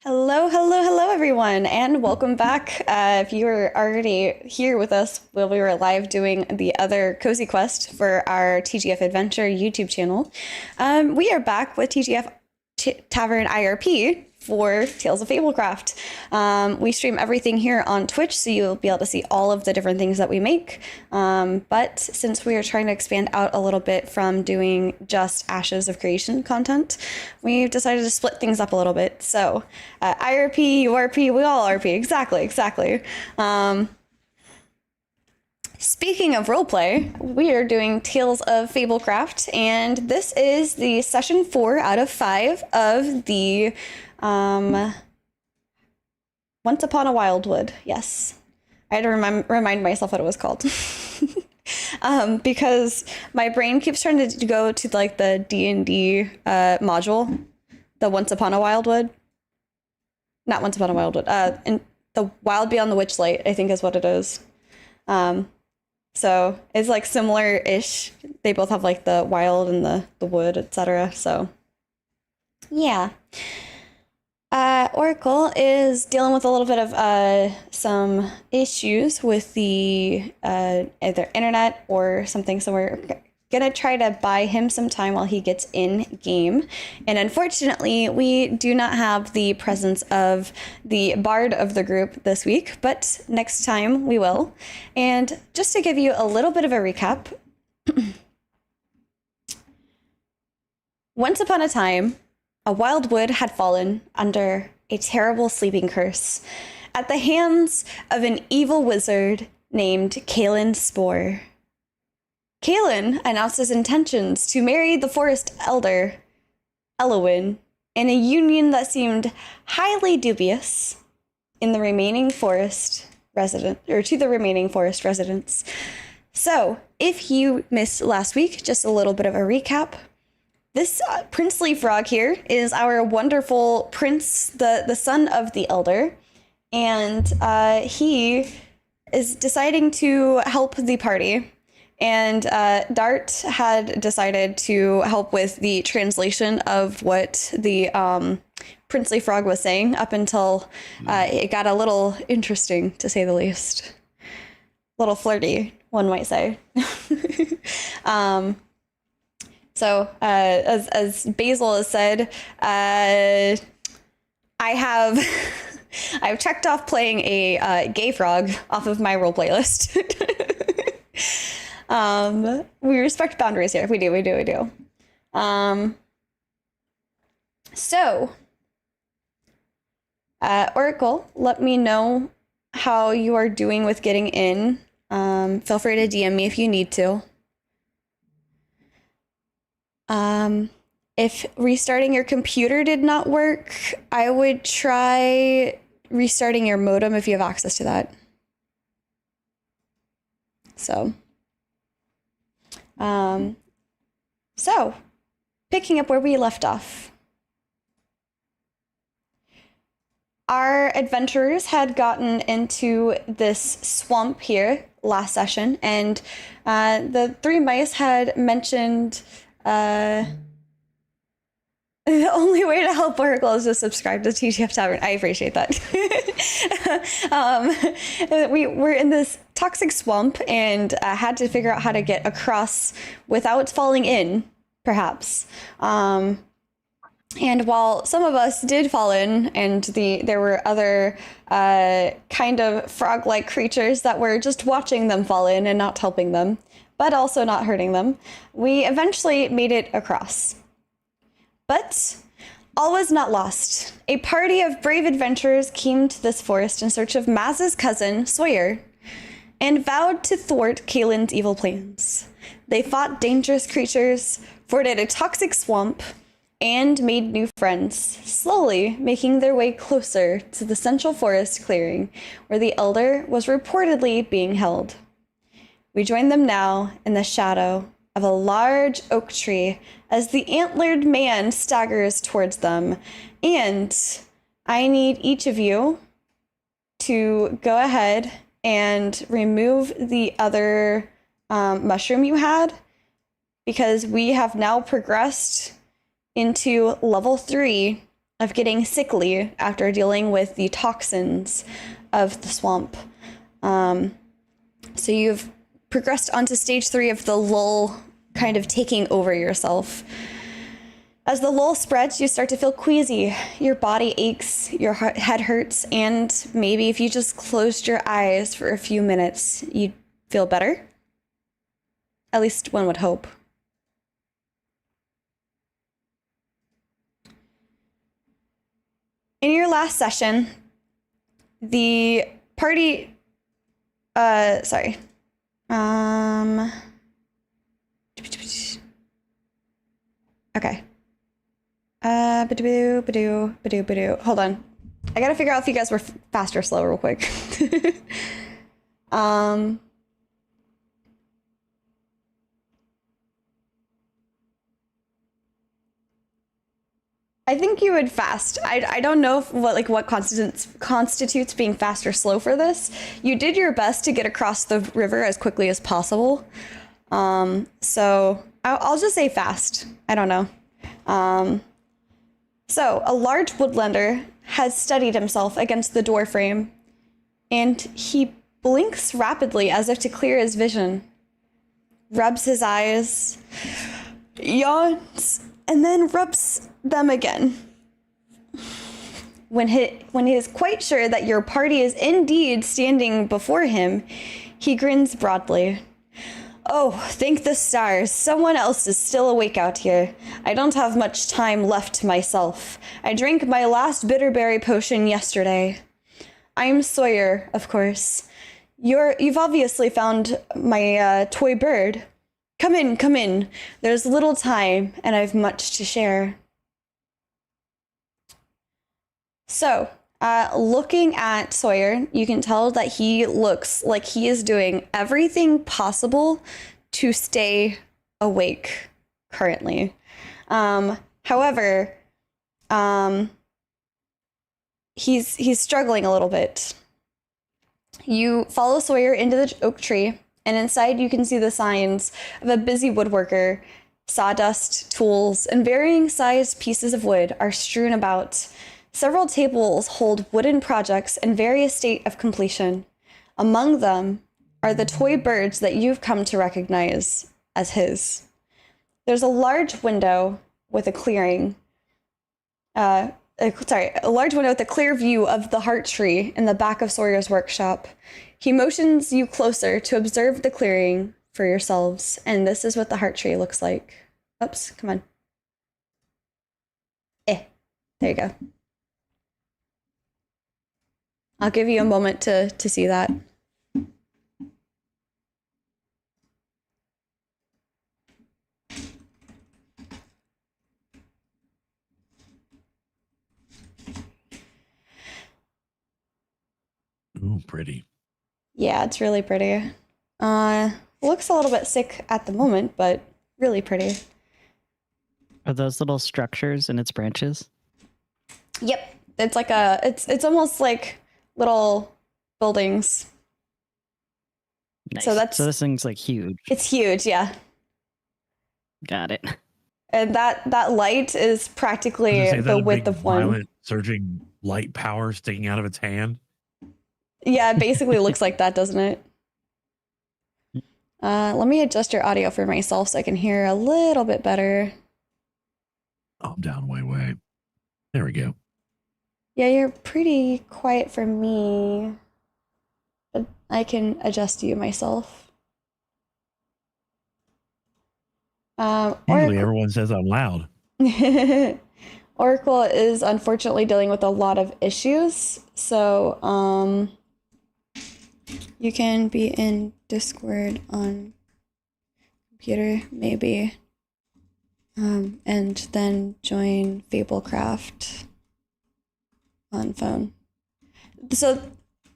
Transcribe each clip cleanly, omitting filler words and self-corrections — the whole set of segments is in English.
Hello, everyone, and welcome back. If you were already here with us while we were live doing the other Cozy Quest for our TGF Adventure YouTube channel, we are back with TGF Tavern IRP for Tales of Fablecraft. We stream everything here on Twitch, so you'll be able to see all of the different things that we make. But since we are trying to expand out a little bit from doing just Ashes of Creation content, we've decided to split things up a little bit. So IRP, URP, we all RP. Exactly. Speaking of roleplay, we are doing Tales of Fablecraft, and this is the session 4 out of 5 of the Once Upon a Wildwood. Yes, I had to remind myself what it was called. Because my brain keeps trying to go to like the D&D module, the Once Upon a Wildwood. Not Once Upon a Wildwood. And the Wild Beyond the Witchlight, I think is what it is. So it's like similar-ish. They both have like the wild and the wood, etc. So yeah. Oracle is dealing with a little bit of some issues with the either internet or something, so we're gonna try to buy him some time while he gets in game. And unfortunately, we do not have the presence of the bard of the group this week, but next time we will. And just to give you a little bit of a recap, once upon a time, a Wildwood had fallen under a terrible sleeping curse at the hands of an evil wizard named Kalen Spore. Kalen announced his intentions to marry the forest elder, Elowin, in a union that seemed highly dubious in the remaining forest resident, or to the remaining forest residents. So, if you missed last week, just a little bit of a recap. This princely frog here is our wonderful prince, the son of the elder, and he is deciding to help the party. And Dart had decided to help with the translation of what the princely frog was saying up until it got a little interesting, to say the least. A little flirty, one might say. So as Basil has said, I have I've checked off playing a gay frog off of my role playlist. We respect boundaries here. We do. So, Oracle, let me know how you are doing with getting in. Feel free to DM me if you need to. If restarting your computer did not work, I would try restarting your modem if you have access to that. So, picking up where we left off. Our adventurers had gotten into this swamp here last session, and the three mice had mentioned the only way to help Oracle is to subscribe to TGF Tavern. I appreciate that. We were in this toxic swamp and had to figure out how to get across without falling in, perhaps. And while some of us did fall in, and there were other kind of frog-like creatures that were just watching them fall in and not helping them, but also not hurting them, we eventually made it across. But all was not lost. A party of brave adventurers came to this forest in search of Maz's cousin, Sawyer, and vowed to thwart Kalen's evil plans. They fought dangerous creatures, forded a toxic swamp, and made new friends, slowly making their way closer to the central forest clearing where the elder was reportedly being held. We join them now in the shadow of a large oak tree as the antlered man staggers towards them. And I need each of you to go ahead and remove the other mushroom you had, because we have now progressed into level 3 of getting sickly after dealing with the toxins of the swamp. So you've progressed onto stage 3 of the lull kind of taking over yourself. As the lull spreads, you start to feel queasy. Your body aches, your head hurts, and maybe if you just closed your eyes for a few minutes, you'd feel better. At least one would hope. In your last session, the party, sorry. Okay. Hold on. I gotta figure out if you guys were fast or slow real quick. I think you would fast. I don't know what constitutes being fast or slow for this. You did your best to get across the river as quickly as possible. So I'll just say fast. I don't know. So a large woodlander has steadied himself against the door frame, and he blinks rapidly as if to clear his vision, rubs his eyes, yawns, and then rubs them again. When he is quite sure that your party is indeed standing before him, he grins broadly. Oh, thank the stars, someone else is still awake out here. I don't have much time left myself. I drank my last bitterberry potion yesterday. I'm Sawyer, of course. You've obviously found my toy bird. Come in, come in. There's little time, and I've much to share. So, looking at Sawyer, you can tell that he looks like he is doing everything possible to stay awake currently. However, he's struggling a little bit. You follow Sawyer into the oak tree, and inside you can see the signs of a busy woodworker. Sawdust, tools, and varying sized pieces of wood are strewn about. Several tables hold wooden projects in various state of completion. Among them are the toy birds that you've come to recognize as his. There's a large window with a clearing. A large window with a clear view of the heart tree in the back of Sawyer's workshop. He motions you closer to observe the clearing for yourselves, and this is what the heart tree looks like. Oops, come on. There you go. I'll give you a moment to see that. Ooh, pretty. Yeah, it's really pretty. Looks a little bit sick at the moment, but really pretty. Are those little structures in its branches? Yep. It's like it's almost like little buildings. Nice. So this thing's like huge. It's huge, yeah. Got it. And that light is practically the width of one. Violent, surging light power sticking out of its hand. Yeah, it basically looks like that, doesn't it? Let me adjust your audio for myself so I can hear a little bit better. Oh, I'm down way. There we go. Yeah, you're pretty quiet for me, but I can adjust you myself. Usually everyone says I'm loud. Oracle is unfortunately dealing with a lot of issues, so you can be in Discord on computer, maybe, and then join Fablecraft on phone. So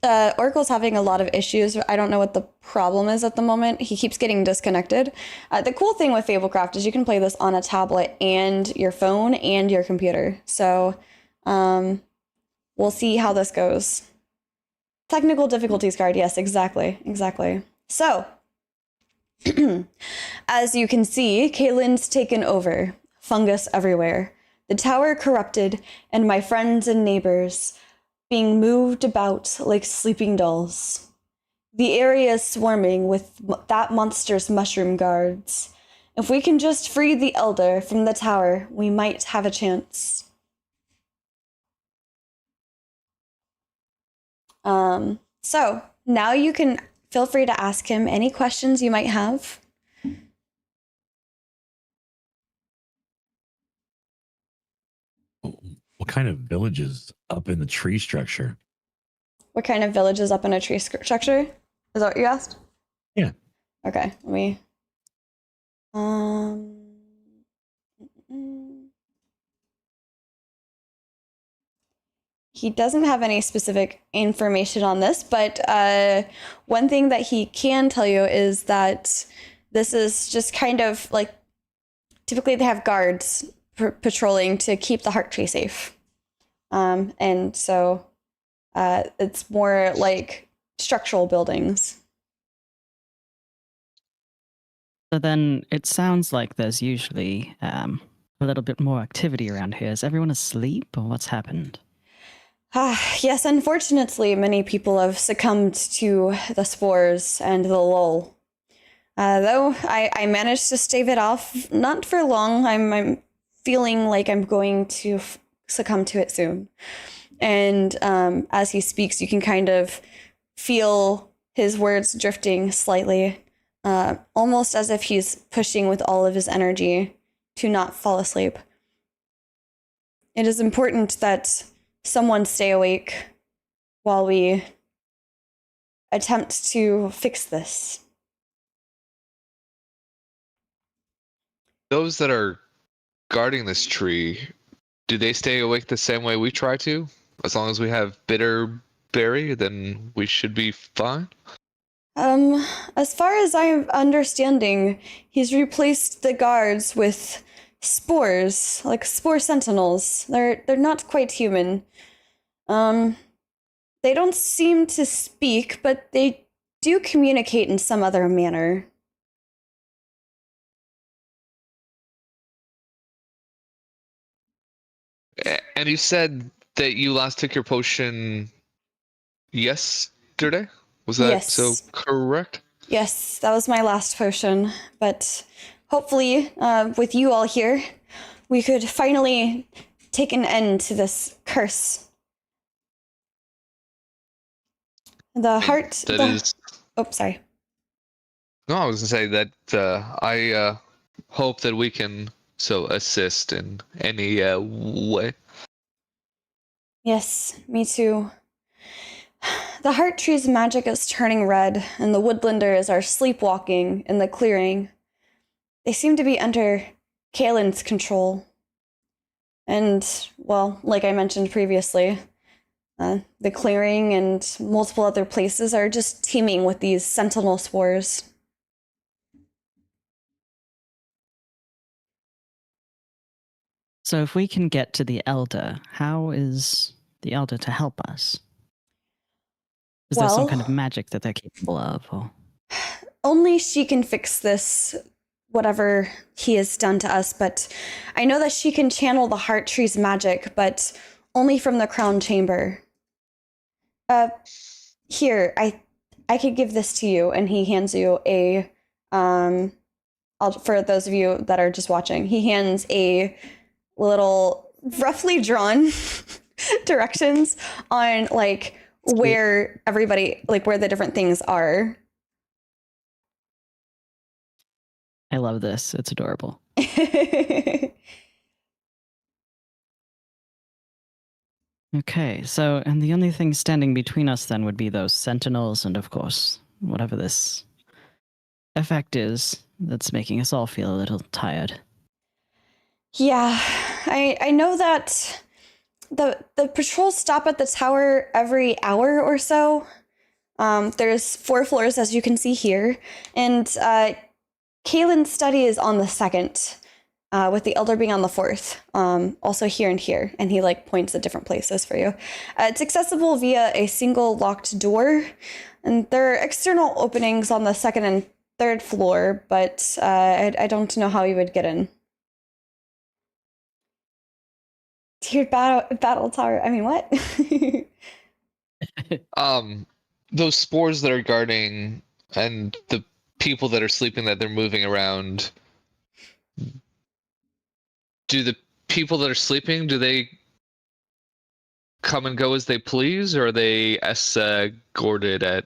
Oracle's having a lot of issues. I don't know what the problem is at the moment. He keeps getting disconnected. The cool thing with Fablecraft is you can play this on a tablet and your phone and your computer. So we'll see how this goes. Technical difficulties card. Yes, exactly. So as you can see, Caitlin's taken over. Fungus everywhere. the tower corrupted, and my friends and neighbors being moved about like sleeping dolls. The area is swarming with that monster's mushroom guards. If we can just free the elder from the tower, we might have a chance. So now you can feel free to ask him any questions you might have. What kind of villages up in the tree structure? What kind of village is up in a tree structure? Is that what you asked? Yeah. Okay, let me. He doesn't have any specific information on this, but one thing that he can tell you is that this is just kind of like typically they have guards patrolling to keep the heart tree safe. And so it's more like structural buildings. So then it sounds like there's usually a little bit more activity around here. Is everyone asleep or what's happened? Yes, unfortunately, many people have succumbed to the spores and the lull. Though I managed to stave it off, not for long. I'm feeling like I'm going to succumb to it soon. And as he speaks, you can kind of feel his words drifting slightly, almost as if he's pushing with all of his energy to not fall asleep. It is important that someone stay awake while we attempt to fix this. Those that are guarding this tree, do they stay awake the same way we try to? As long as we have bitter berry, then we should be fine? As far as I'm understanding, he's replaced the guards with spores, like spore sentinels. They're not quite human. They don't seem to speak, but they do communicate in some other manner. And you said that you last took your potion yesterday? Was that Yes. so correct? Yes, that was my last potion, but hopefully, with you all here, we could finally take an end to this curse. The heart. That the, is. Oh, sorry. No, I was gonna say that I hope that we can so assist in any way. Yes, me too. The heart tree's magic is turning red, and the woodlanders are sleepwalking in the clearing. They seem to be under Kaelin's control. And, well, like I mentioned previously, the clearing and multiple other places are just teeming with these sentinel spores. So if we can get to the Elder, how is the Elder to help us? Is there some kind of magic that they're capable of? Or? Only she can fix this, whatever he has done to us, but I know that she can channel the heart tree's magic, but only from the crown chamber. Here, I could give this to you, and he hands you a, for those of you that are just watching, he hands a little roughly drawn directions on like where everybody, like where the different things are. I love this. It's adorable. Okay, so, and the only thing standing between us then would be those sentinels and, of course, whatever this effect is that's making us all feel a little tired. Yeah, I know that the patrols stop at the tower every hour or so. There's 4 floors, as you can see here, and Kaelin's study is on the 2nd, with the Elder being on the 4th. Also here and here, and he like points at different places for you. It's accessible via a single locked door, and there are external openings on the 2nd and 3rd floor, but I don't know how you would get in. Tiered battle tower. I mean, what? Those spores that are guarding and the people that are sleeping that they're moving around. Do the people that are sleeping, do they come and go as they please, or are they escorted at?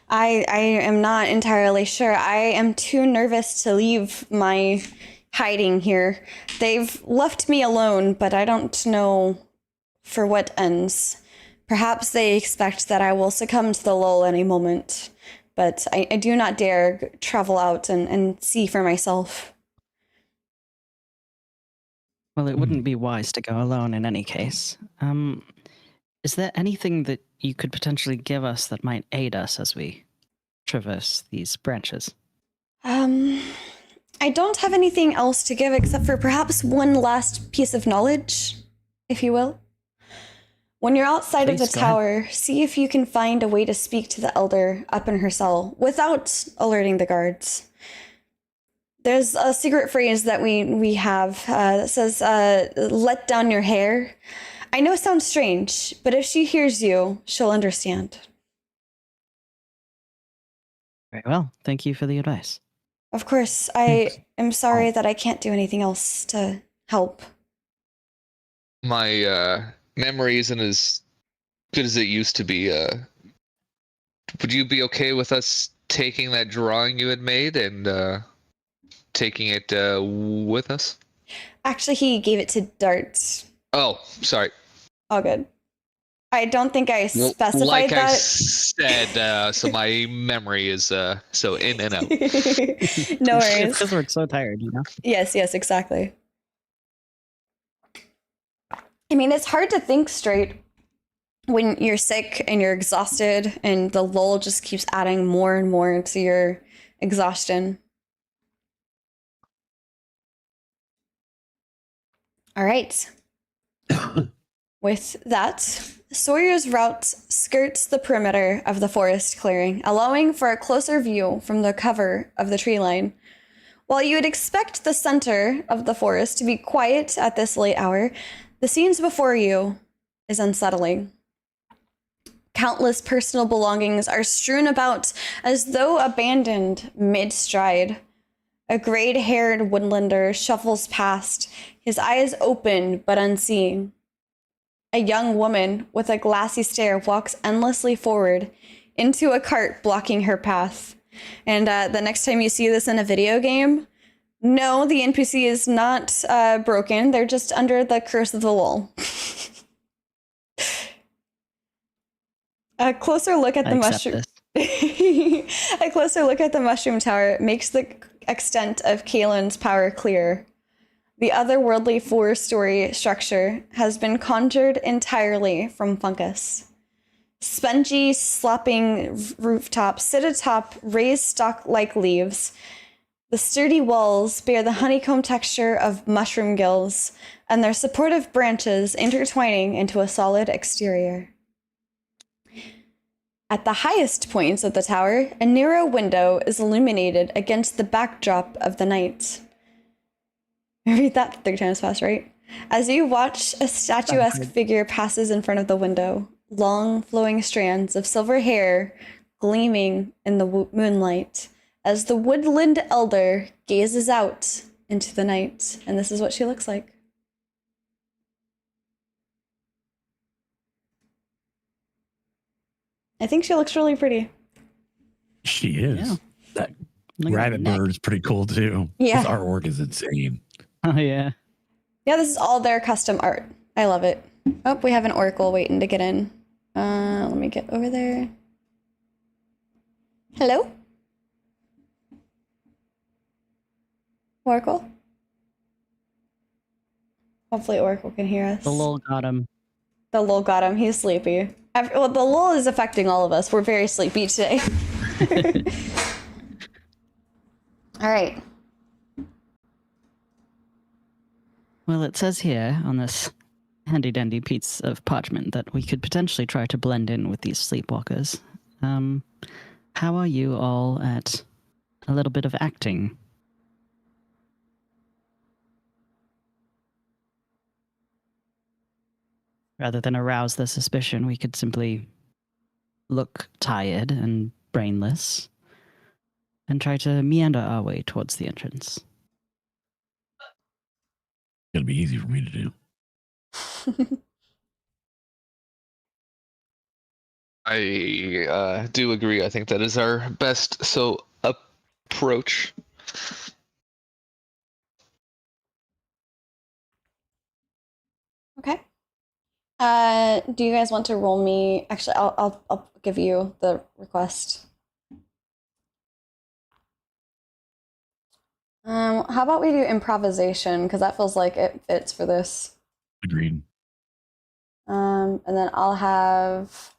I am not entirely sure. I am too nervous to leave my hiding here. They've left me alone, but I don't know for what ends. Perhaps they expect that I will succumb to the lull any moment, but I do not dare travel out and see for myself. Well, it wouldn't be wise to go alone in any case. Is there anything that you could potentially give us that might aid us as we traverse these branches? I don't have anything else to give except for perhaps one last piece of knowledge, if you will. When you're outside of the Please, go ahead. tower, see if you can find a way to speak to the elder up in her cell without alerting the guards. There's a secret phrase that we have that says, let down your hair. I know it sounds strange, but if she hears you, she'll understand. Very well. Thank you for the advice. Of course, I am sorry that I can't do anything else to help. My memory isn't as good as it used to be. Would you be okay with us taking that drawing you had made and taking it with us? Actually, he gave it to Dart. Oh, sorry. All good. I don't think I Well, specified like I that. said, so my memory is so in and out. No It's worries. because we're so tired, you know? Yes, exactly. I mean, it's hard to think straight when you're sick and you're exhausted and the lull just keeps adding more and more to your exhaustion. All right. With that, Sawyer's route skirts the perimeter of the forest clearing, allowing for a closer view from the cover of the tree line. While you would expect the center of the forest to be quiet at this late hour, the scenes before you is unsettling. Countless personal belongings are strewn about as though abandoned mid-stride. A grayed-haired woodlander shuffles past, his eyes open but unseeing. A young woman with a glassy stare walks endlessly forward into a cart blocking her path. And the next time you see this in a video game, no, the NPC is not broken. They're just under the curse of the lull. A closer look at the mushroom. A closer look at the mushroom tower makes the extent of Kalen's power clear. The otherworldly 4-story structure has been conjured entirely from fungus. Spongy, slopping rooftops sit atop raised stalk-like leaves. The sturdy walls bear the honeycomb texture of mushroom gills, and their supportive branches intertwining into a solid exterior. At the highest points of the tower, a narrow window is illuminated against the backdrop of the night. Read that 3 times fast, right? As you watch, a statuesque figure passes in front of the window, long flowing strands of silver hair gleaming in the moonlight, as the woodland elder gazes out into the night. And this is what she looks like. I think she looks really pretty. She is. Yeah. That Look at rabbit that neck. bird is pretty cool too. Yeah. His artwork is insane. Oh, yeah. Yeah, this is all their custom art. I love it. Oh, we have an oracle waiting to get in. Let me get over there. Hello? Oracle? Hopefully Oracle can hear us. The lull got him. The lull got him. He's sleepy. Well, the lull is affecting all of us. We're very sleepy today. All right. Well, it says here on this handy-dandy piece of parchment that we could potentially try to blend in with these sleepwalkers. How are you all at a little bit of acting? rather than arouse the suspicion, we could simply look tired and brainless and try to meander our way towards the entrance. It'll be easy for me to do. I do agree. I think that is our best approach. Okay. Do you guys want to roll me? Actually, I'll give you the request. How about we do improvisation, because that feels like it fits for this. Agreed. And then I'll have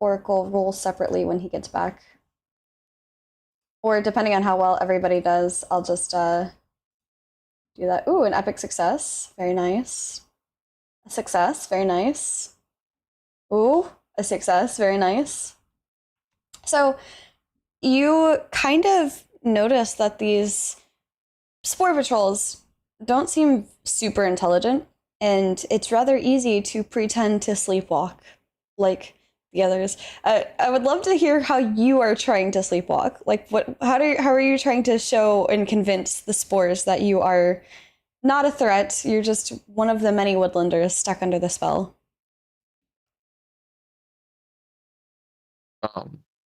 Oracle roll separately when he gets back. Or depending on how well everybody does, I'll just do that. Ooh, an epic success. Very nice. A success. Very nice. Ooh, a success. Very nice. So you kind of notice that these spore patrols don't seem super intelligent, and it's rather easy to pretend to sleepwalk like the others. I would love to hear how you are trying to sleepwalk. Like, how are you trying to show and convince the spores that you are not a threat? You're just one of the many woodlanders stuck under the spell.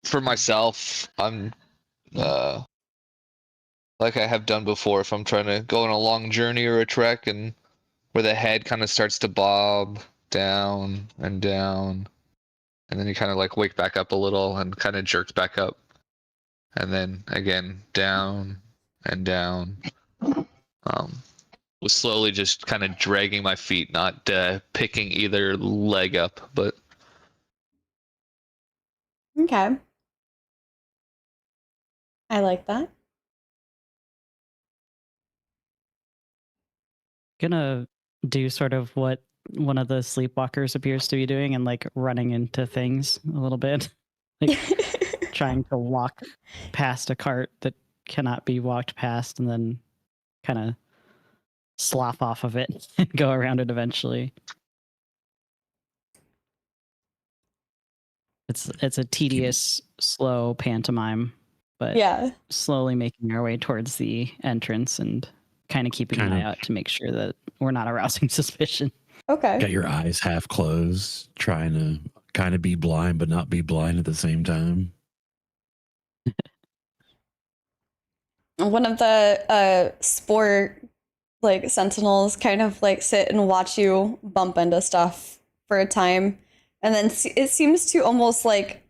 For myself, I'm like I have done before. If I'm trying to go on a long journey or a trek, and where the head kind of starts to bob down and down, and then you kind of like wake back up a little and kind of jerked back up, and then again down and down. Was slowly just kind of dragging my feet, not picking either leg up, but Okay. I like that. Gonna do sort of what one of the sleepwalkers appears to be doing and like running into things a little bit. Like trying to walk past a cart that cannot be walked past and then kind of slop off of it and go around it eventually. It's a tedious, slow pantomime, but Yeah. slowly making our way towards the entrance and kind of keeping an eye out to make sure that we're not arousing suspicion. Okay. Got your eyes half closed, trying to kind of be blind, but not be blind at the same time. One of the spore like sentinels kind of like sit and watch you bump into stuff for a time, and then it seems to almost like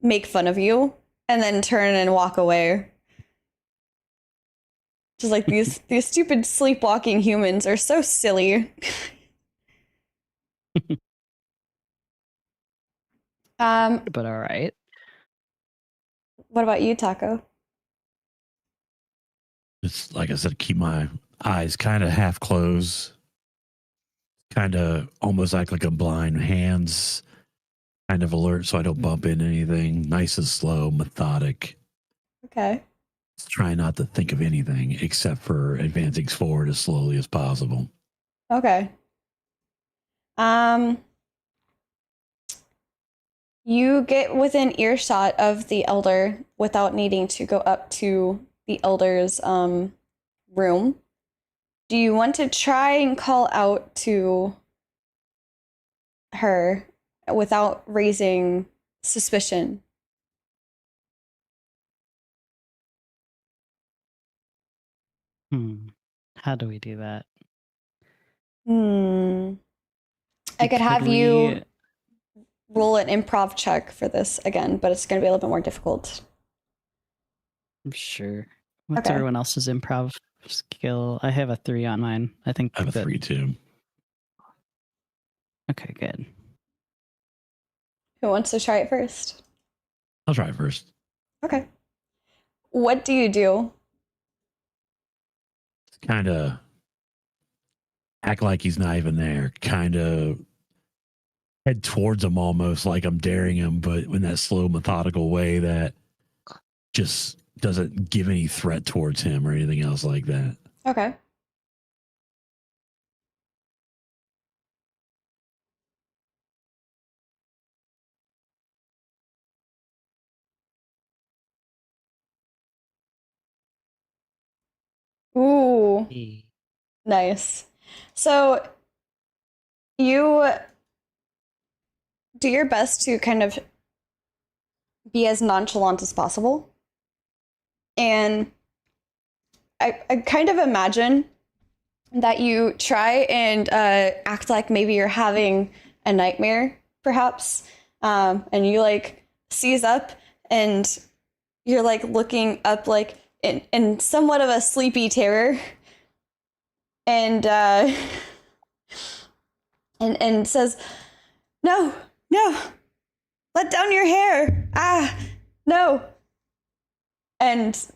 make fun of you and then turn and walk away. Just like these stupid sleepwalking humans are so silly. But all right. What about you, Taco? It's like I said, keep my eyes kind of half closed, kind of almost act like I'm blind, hands kind of alert so I don't bump into anything. Nice and slow, methodic. Okay. Try not to think of anything except for advancing forward as slowly as possible. Okay. You get within earshot of the elder without needing to go up to the elder's room. Do you want to try and call out to her without raising suspicion? How do we do that? I could have you roll an improv check for this again, but it's going to be a little bit more difficult. Sure. What's everyone else's improv skill? I have a 3 on mine. I think I have a 3 too. Okay, good. Who wants to try it first? I'll try it first. Okay. What do you do? Kind of act like he's not even there. Kind of head towards him almost like I'm daring him, but in that slow, methodical way that just doesn't give any threat towards him or anything else like that. Okay. Ooh, nice. So you do your best to kind of be as nonchalant as possible. And I kind of imagine that you try and act like maybe you're having a nightmare, perhaps. And you like seize up and you're like looking up like in somewhat of a sleepy terror. And and says, no, let down your hair. No. And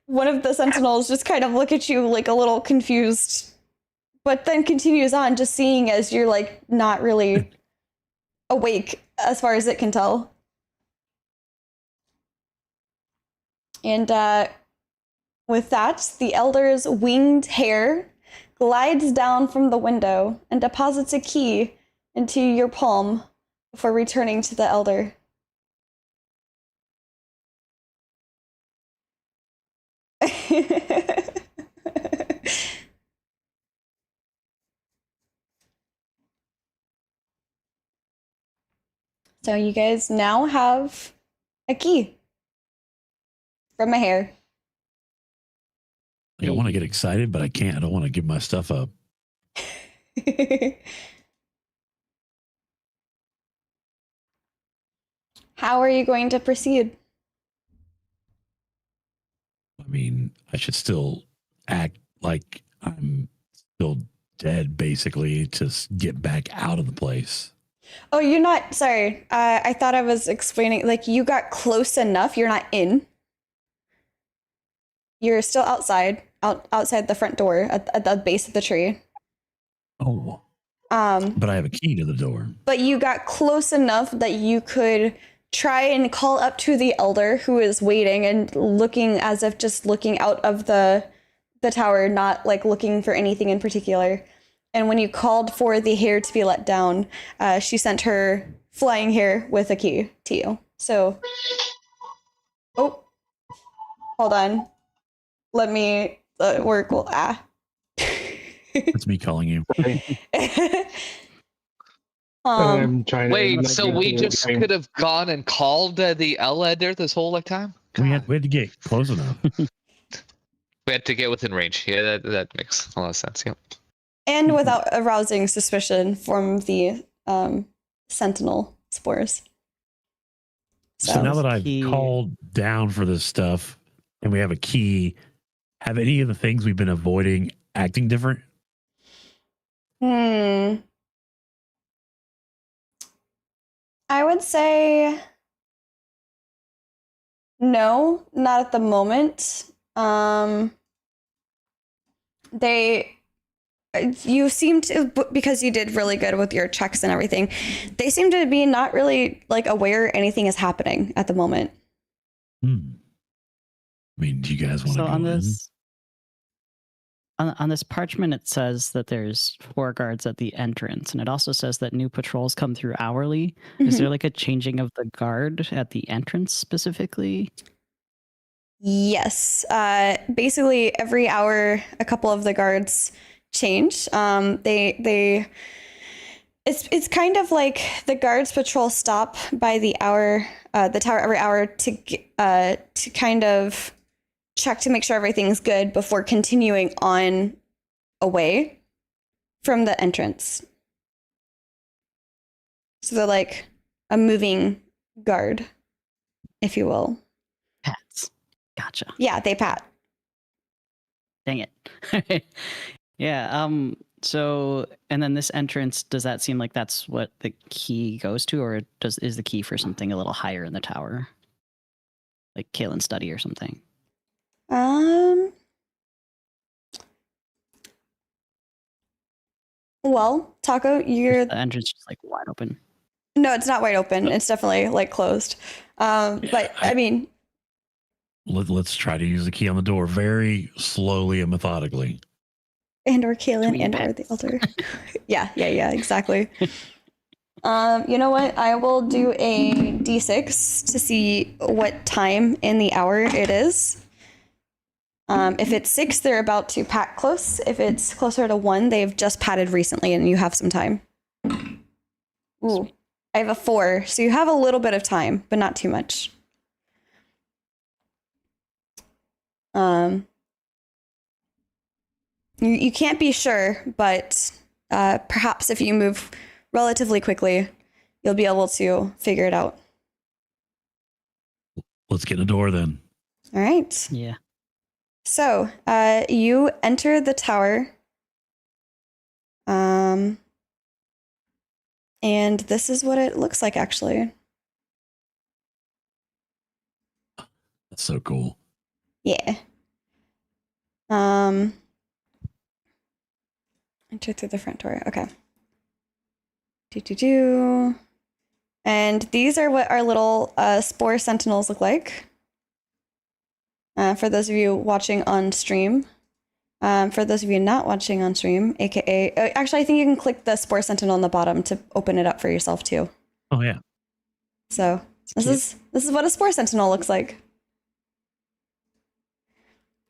one of the sentinels just kind of look at you like a little confused, but then continues on, just seeing as you're like not really awake as far as it can tell. And with that, the elder's winged hair glides down from the window and deposits a key into your palm before returning to the elder. So you guys now have a key from my hair. I want to get excited, but I can't. I don't want to give my stuff up. How are you going to proceed? I mean, I should still act like I'm still dead, basically, to get back out of the place. Oh, you're not, sorry. I thought I was explaining, like, you got close enough. You're not in. You're still outside the front door at the base of the tree. Oh. But I have a key to the door. But you got close enough that you could try and call up to the elder who is waiting and looking as if just looking out of the tower, not like looking for anything in particular. And when you called for the hair to be let down, she sent her flying hair with a key to you. So, oh, hold on. Let me work. Well, That's me calling you. I'm trying Wait, to so we just could have gone and called the elder this whole like time? We had to get close enough. We had to get within range. Yeah, that makes a lot of sense. Yep. and without arousing suspicion from the sentinel spores. So now that I've Key. called down for this stuff and we have a key, have any of the things we've been avoiding acting different? I would say no, not at the moment. You seem to, because you did really good with your checks and everything, they seem to be not really like aware anything is happening at the moment. I mean, do you guys want to So go on in? this on this parchment, it says that there's 4 guards at the entrance, and it also says that new patrols come through hourly. Is there like a changing of the guard at the entrance specifically? Yes. Basically, every hour, a couple of the guards change. It's kind of like the guards patrol stop by the tower every hour to kind of check to make sure everything's good before continuing on away from the entrance. So they're like a moving guard, if you will. Pats. Gotcha. Yeah, they pat. Dang it. Yeah. So, and then this entrance, does that seem like that's what the key goes to, or is the key for something a little higher in the tower, like Kalen's study or something? Well, Taco, you're The entrance just like wide open. no, it's not wide open. It's definitely like closed. But I mean, Let's try to use the key on the door very slowly and methodically. and or Kalen Sweet and or the bets. elder. Yeah, exactly. You know what? I will do a d6 to see what time in the hour it is. If it's 6, they're about to pat close. If it's closer to 1, they've just patted recently and you have some time. Ooh, I have a 4, so you have a little bit of time, but not too much. You can't be sure, but perhaps if you move relatively quickly, you'll be able to figure it out. Let's get in the door then. All right. Yeah. So you enter the tower. And this is what it looks like, actually. That's so cool. Yeah. Enter through the front door. Okay. And these are what our little spore sentinels look like. For those of you watching on stream. For those of you not watching on stream, aka, actually, I think you can click the spore sentinel on the bottom to open it up for yourself too. Oh yeah. So this is what a spore sentinel looks like.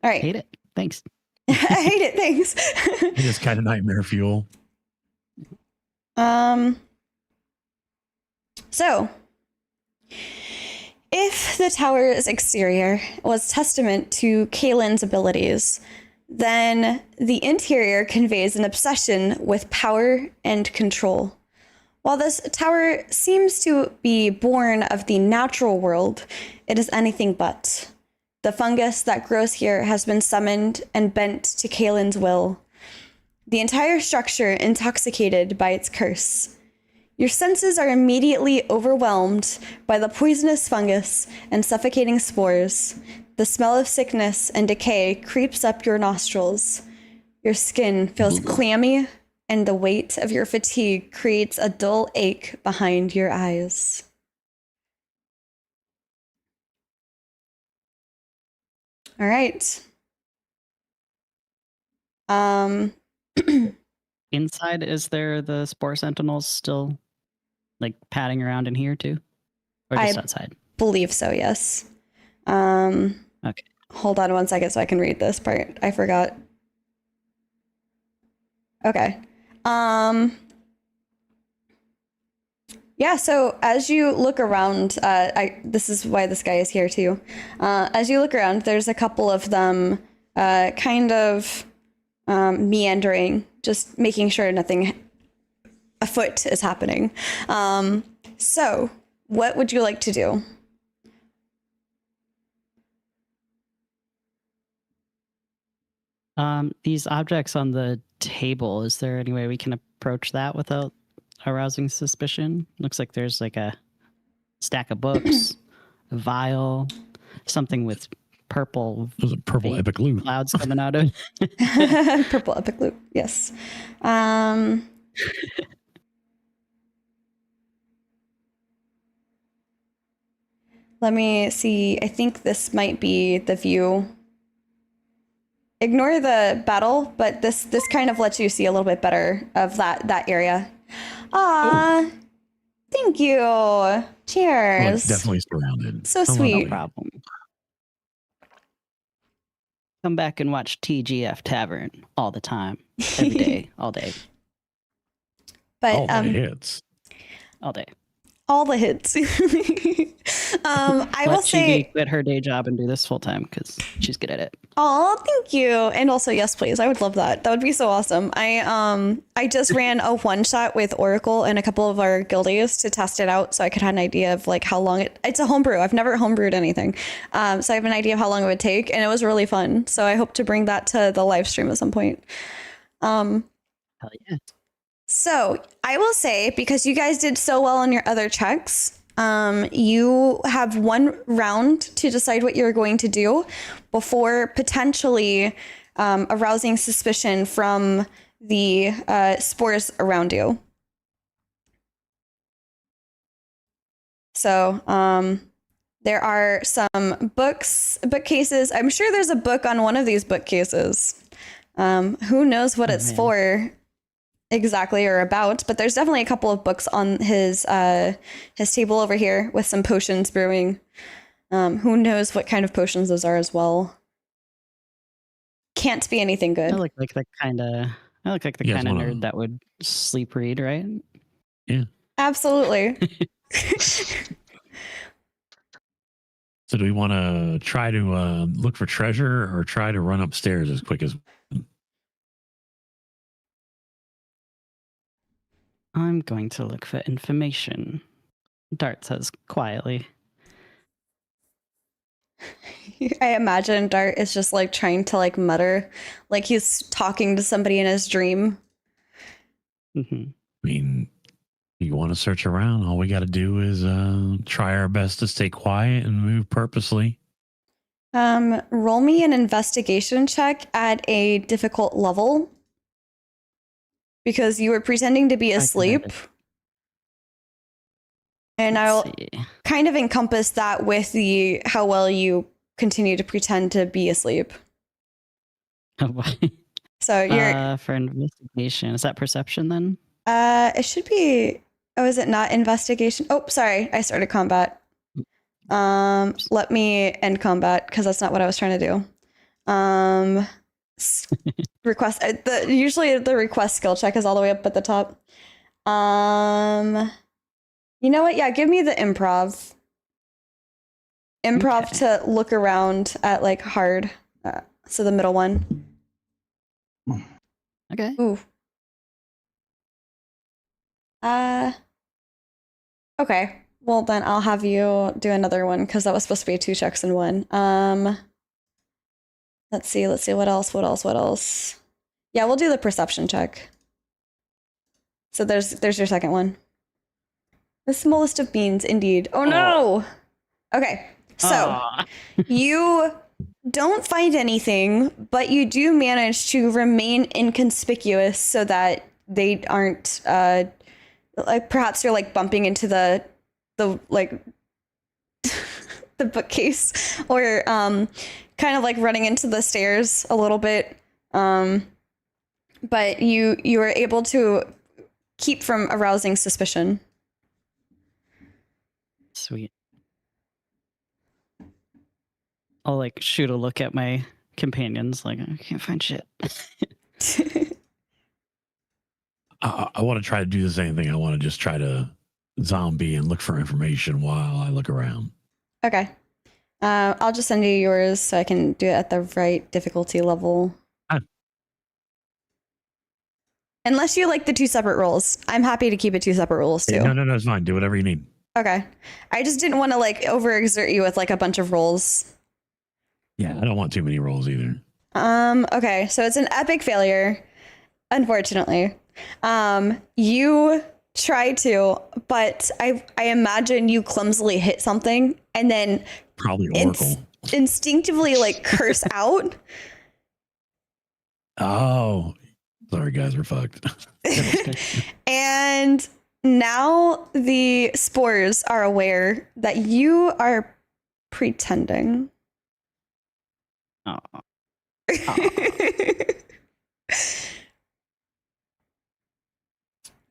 All right. Hate it. Thanks. I hate it. Thanks. It is kind of nightmare fuel. So, if the tower's exterior was testament to Kaylin's abilities, then the interior conveys an obsession with power and control. While this tower seems to be born of the natural world, it is anything but. The fungus that grows here has been summoned and bent to Kaylin's will. The entire structure intoxicated by its curse. Your senses are immediately overwhelmed by the poisonous fungus and suffocating spores. The smell of sickness and decay creeps up your nostrils. Your skin feels clammy, and the weight of your fatigue creates a dull ache behind your eyes. All right. Inside, is there the spore sentinels still like padding around in here too? Or just outside? Believe so, yes. Okay. Hold on one second so I can read this part. I forgot. Okay. Yeah, so as you look around, this is why this guy is here too. As you look around, there's a couple of them kind of meandering, just making sure nothing afoot is happening. So what would you like to do? These objects on the table, is there any way we can approach that without arousing suspicion? Looks like there's like a stack of books, a vial, something with purple. There's a purple epic loot. Clouds coming out of it. Purple epic loot, yes. Let me see. I think this might be the view. Ignore the battle, but this kind of lets you see a little bit better of that area. Ah, thank you. Cheers. Definitely surrounded. So sweet. No problem. Come back and watch TGF Tavern all the time, every day, all day. But all the hits. All day. All the hits. I will say, quit her day job and do this full time because she's good at it. Oh, thank you. And also, yes, please. I would love that. That would be so awesome. I just ran a one shot with Oracle and a couple of our guildies to test it out, so I could have an idea of like how long it's a homebrew. I've never homebrewed anything, so I have an idea of how long it would take, and it was really fun. So I hope to bring that to the live stream at some point. Hell yeah. So I will say, because you guys did so well on your other checks, you have one round to decide what you're going to do before potentially arousing suspicion from the spores around you. So there are some bookcases. I'm sure there's a book on one of these bookcases. Who knows what it's for exactly or about, but there's definitely a couple of books on his table over here with some potions brewing. Who knows what kind of potions those are as well. can't be anything good. I look like the kind of You guys wanna- nerd that would sleep read, right? Absolutely. So do we want to try to look for treasure or try to run upstairs as quick as? I'm going to look for information. Dart says quietly. I imagine Dart is just like trying to like mutter, like he's talking to somebody in his dream. Hmm. I mean, you want to search around, all we got to do is try our best to stay quiet and move purposely. Roll me an investigation check at a difficult level because you were pretending to be asleep. And I'll kind of encompass that with the how well you continue to pretend to be asleep. Oh boy. So you're for investigation. Is that perception then? it should be. Oh, is it not investigation? Oh, sorry, I started combat. Let me end combat because that's not what I was trying to do. Request usually the request skill check is all the way up at the top. You know what? Yeah, give me the improv. Improv to look around at like hard. So the middle one. Okay. Ooh. Okay. Well, then I'll have you do another one because that was supposed to be 2 checks in 1. Let's see. What else? Yeah, we'll do the perception check. So there's your second one. The smallest of beans, indeed. Oh no! Okay, so you don't find anything, but you do manage to remain inconspicuous so that they aren't like perhaps you're like bumping into the like the bookcase or kind of like running into the stairs a little bit. But you were able to keep from arousing suspicion. Sweet. I'll like shoot a look at my companions, like I can't find shit. I want to try to do the same thing. I want to just try to zombie and look for information while I look around. Okay. I'll just send you yours so I can do it at the right difficulty level. Unless you like the 2 separate rolls. I'm happy to keep it 2 separate rolls too. No, it's fine. Do whatever you need. Okay. I just didn't want to like overexert you with like a bunch of rolls. Yeah, I don't want too many rolls either. Okay, so it's an epic failure, unfortunately. You try to, but I imagine you clumsily hit something and then probably Oracle. Instinctively like curse out. Oh, sorry guys, we're fucked. And now the spores are aware that you are pretending. Oh.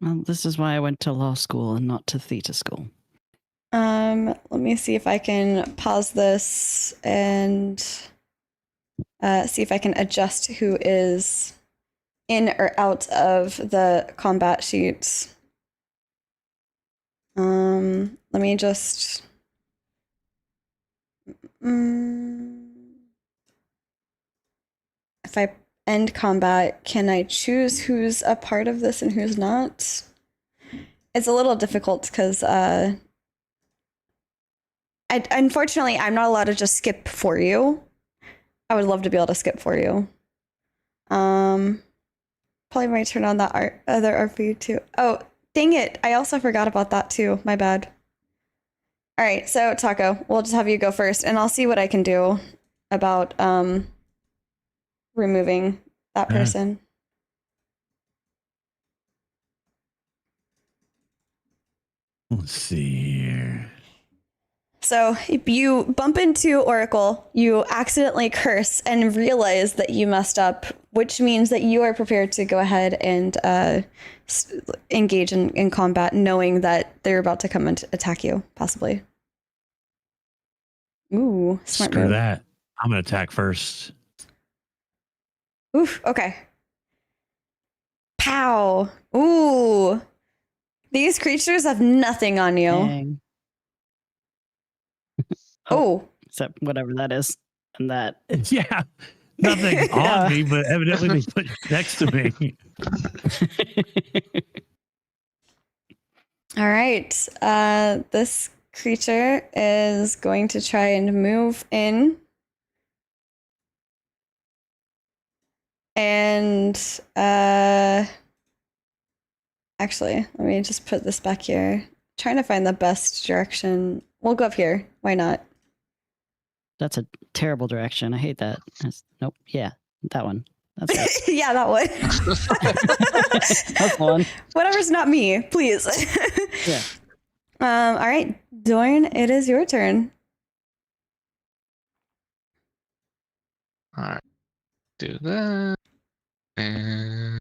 Well, this is why I went to law school and not to theater school. Let me see if I can pause this and see if I can adjust who is in or out of the combat sheets. Let me just. If I end combat, can I choose who's a part of this and who's not? It's a little difficult because unfortunately, I'm not allowed to just skip for you. I would love to be able to skip for you. Probably might turn on that other RP too. Oh, dang it. I also forgot about that too. My bad. All right, so Taco, we'll just have you go first and I'll see what I can do about removing that person. Let's see here. So if you bump into Oracle, you accidentally curse and realize that you messed up, which means that you are prepared to go ahead and engage in combat, knowing that they're about to come and attack you, possibly. Ooh, smart Screw move. that. I'm going to attack first. Oof, okay. Pow. Ooh. These creatures have nothing on you. Dang. Oh. Except whatever that is. And that. Yeah. Nothing Yeah. on me, but evidently they put it next to me. All right. This creature is going to try and move in. And actually, let me just put this back here. Trying to find the best direction. We'll go up here. Why not? That's a terrible direction. I hate that. Nope. Yeah, that one. That's right. Yeah, that one. That's the one. Whatever's not me, please. Yeah. All right, Dorn, it is your turn. All right. Do that. And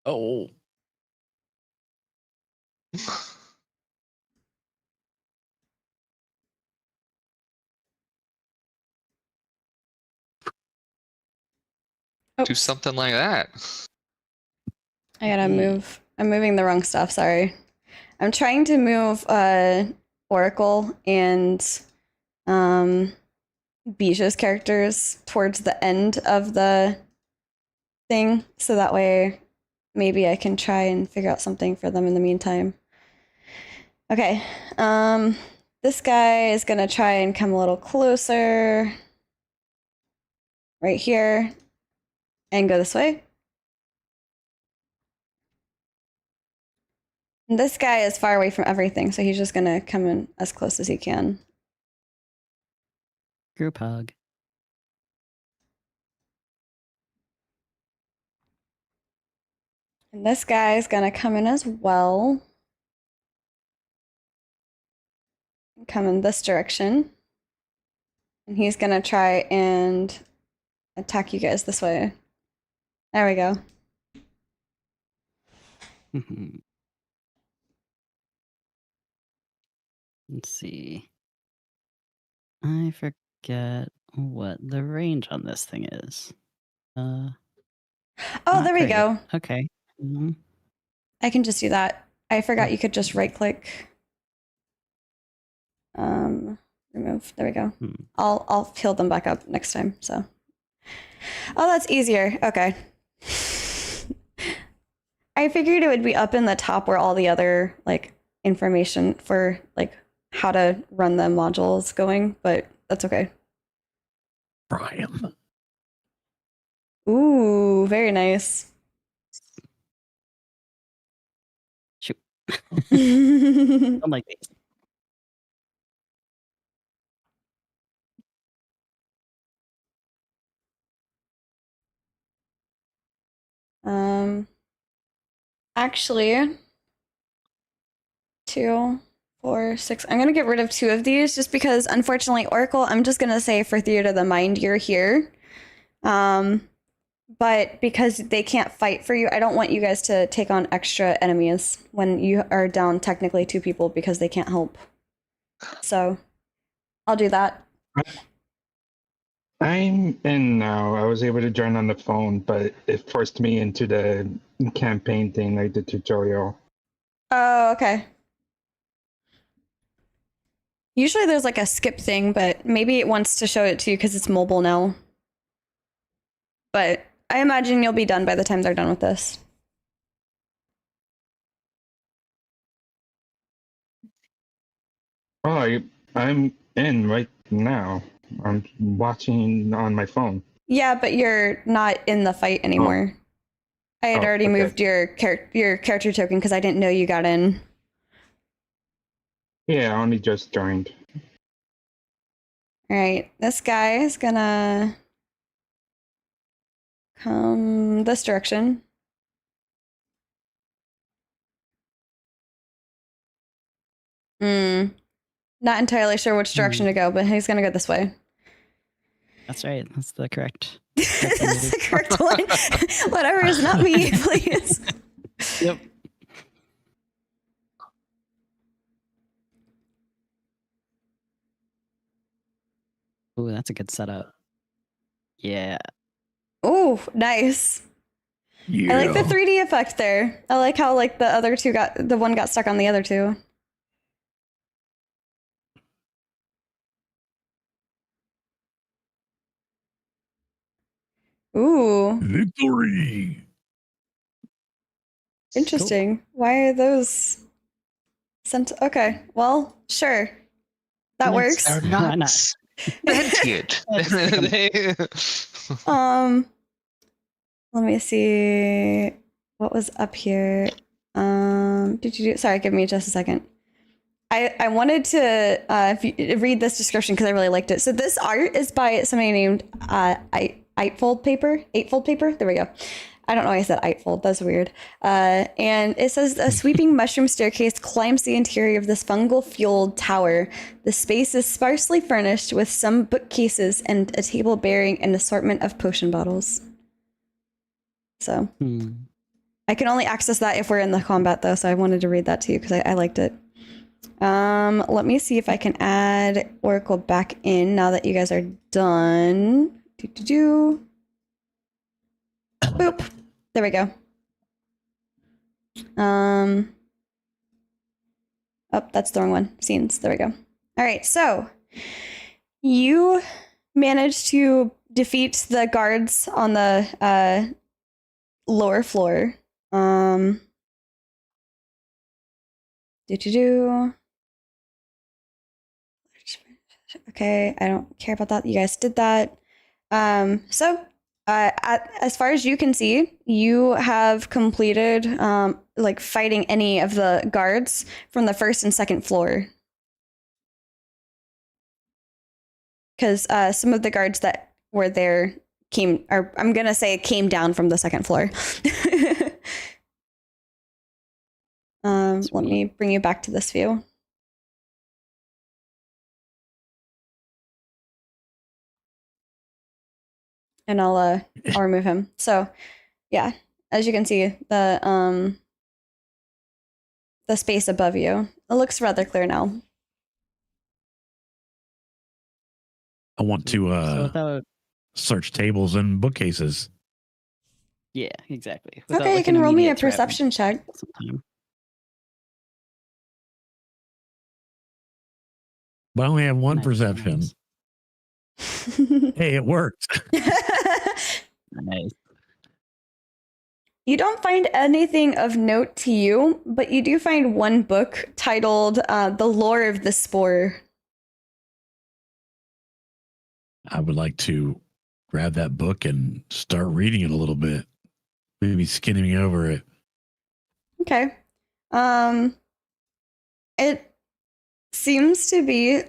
Oh. do Oops. something like that. I gotta move. I'm moving the wrong stuff. Sorry. I'm trying to move Oracle and Bijou's characters towards the end of the thing, so that way maybe I can try and figure out something for them in the meantime. Okay. This guy is gonna try and come a little closer. Right here. And go this way. And this guy is far away from everything, so he's just gonna come in as close as he can. Group hug. And this guy is gonna come in as well. Come in this direction. And he's gonna try and attack you guys this way. There we go. Let's see. I forget what the range on this thing is. Oh, Not there we great. go. Okay. Mhm. I can just do that. I forgot you could just right click. Remove. There we go. I'll heal them back up next time. So. Oh, that's easier. Okay. I figured it would be up in the top where all the other like information for like how to run the modules going, but that's okay. Brian. Ooh, very nice. Shoot. I'm like these. Actually, 2, 4, 6. I'm gonna get rid of 2 of these just because, unfortunately, Oracle. I'm just gonna say for Theater of the Mind, you're here. But because they can't fight for you, I don't want you guys to take on extra enemies when you are down technically 2 people because they can't help. So, I'll do that. I'm in now. I was able to join on the phone, but it forced me into the campaign thing, like the tutorial. Oh, okay. Usually there's like a skip thing, but maybe it wants to show it to you because it's mobile now. But I imagine you'll be done by the time they're done with this. Oh, I'm in right now. I'm watching on my phone. Yeah, but you're not in the fight anymore. I had already okay. moved your character token because I didn't know you got in. Yeah, I only just joined. All right, this guy is gonna come this direction. Not entirely sure which direction to go, but he's gonna go this way. That's right. That's the correct. That's the correct one. Whatever is not me, please. Yep. Ooh, that's a good setup. Yeah. Oh, nice. Yeah. I like the 3D effect there. I like how like the one got stuck on the other two. Ooh, Victory. interesting. Why are those sent? Okay, well, sure. That works. They're Why not not? sentient. They- Let me see what was up here. Did you do? Sorry, give me just a second. I wanted to read this description because I really liked it. So this art is by somebody named Eightfold Paper. Eightfold Paper. There we go. I don't know why I said Eightfold. That's weird. And it says a sweeping mushroom staircase climbs the interior of this fungal-fueled tower. The space is sparsely furnished with some bookcases and a table bearing an assortment of potion bottles. So I can only access that if we're in the combat, though. So I wanted to read that to you because I liked it. Let me see if I can add Oracle back in now that you guys are done. Boop. There we go. Oh, that's the wrong one. Scenes. There we go. All right. So you managed to defeat the guards on the lower floor. Okay, I don't care about that. You guys did that. As far as you can see, you have completed like fighting any of the guards from the first and second floor. Because some of the guards that were there came down from the second floor. Let me bring you back to this view. And I'll remove him. So yeah, as you can see, the space above you, it looks rather clear now. I want to So without, search tables and bookcases. yeah, exactly. Without, Okay, you like, can an roll me a immediate threat, perception check. sometime. But I only have one Nice, perception. nice. Hey, it worked. Nice. You don't find anything of note to you, but you do find one book titled The Lore of the Spore. I would like to grab that book and start reading it a little bit. Maybe skimming over it. Okay. It seems to be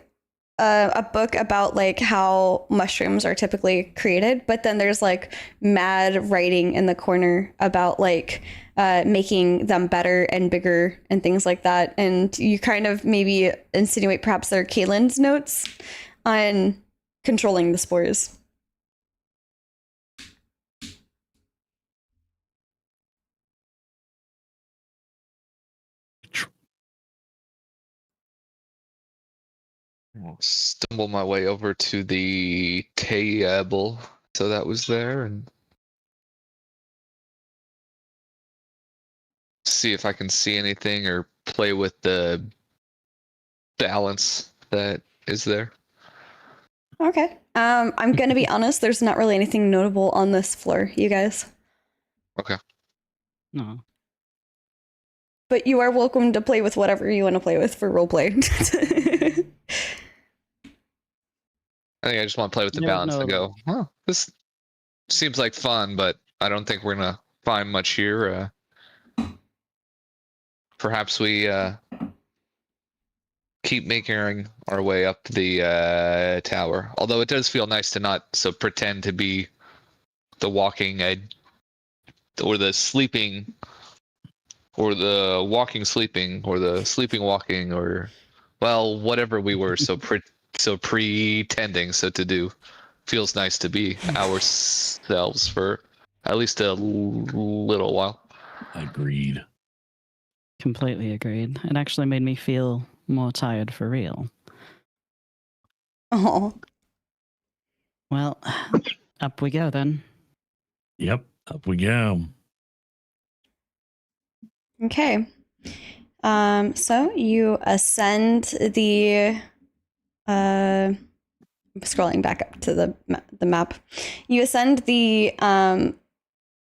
a book about like how mushrooms are typically created, but then there's like mad writing in the corner about like making them better and bigger and things like that. And you kind of maybe insinuate perhaps they're Kaylin's notes on controlling the spores. I'll stumble my way over to the table. So that was there, and see if I can see anything or play with the balance that is there. Okay. I'm gonna be honest, there's not really anything notable on this floor, you guys. Okay. No. But you are welcome to play with whatever you want to play with for roleplay. I think I just want to play with the You don't balance and know. go, huh, this seems like fun, but I don't think we're going to find much here. Perhaps we keep making our way up the tower. Although it does feel nice to not pretend to be the walking the sleeping, or the walking sleeping, or the sleeping walking, or well, whatever we were so pretending so to do. Feels nice to be ourselves for at least a little while. Agreed. Completely agreed. It actually made me feel more tired for real. Oh, Well, up we go then. Yep. Up we go. okay. So you ascend the. I'm scrolling back up to the map. You ascend the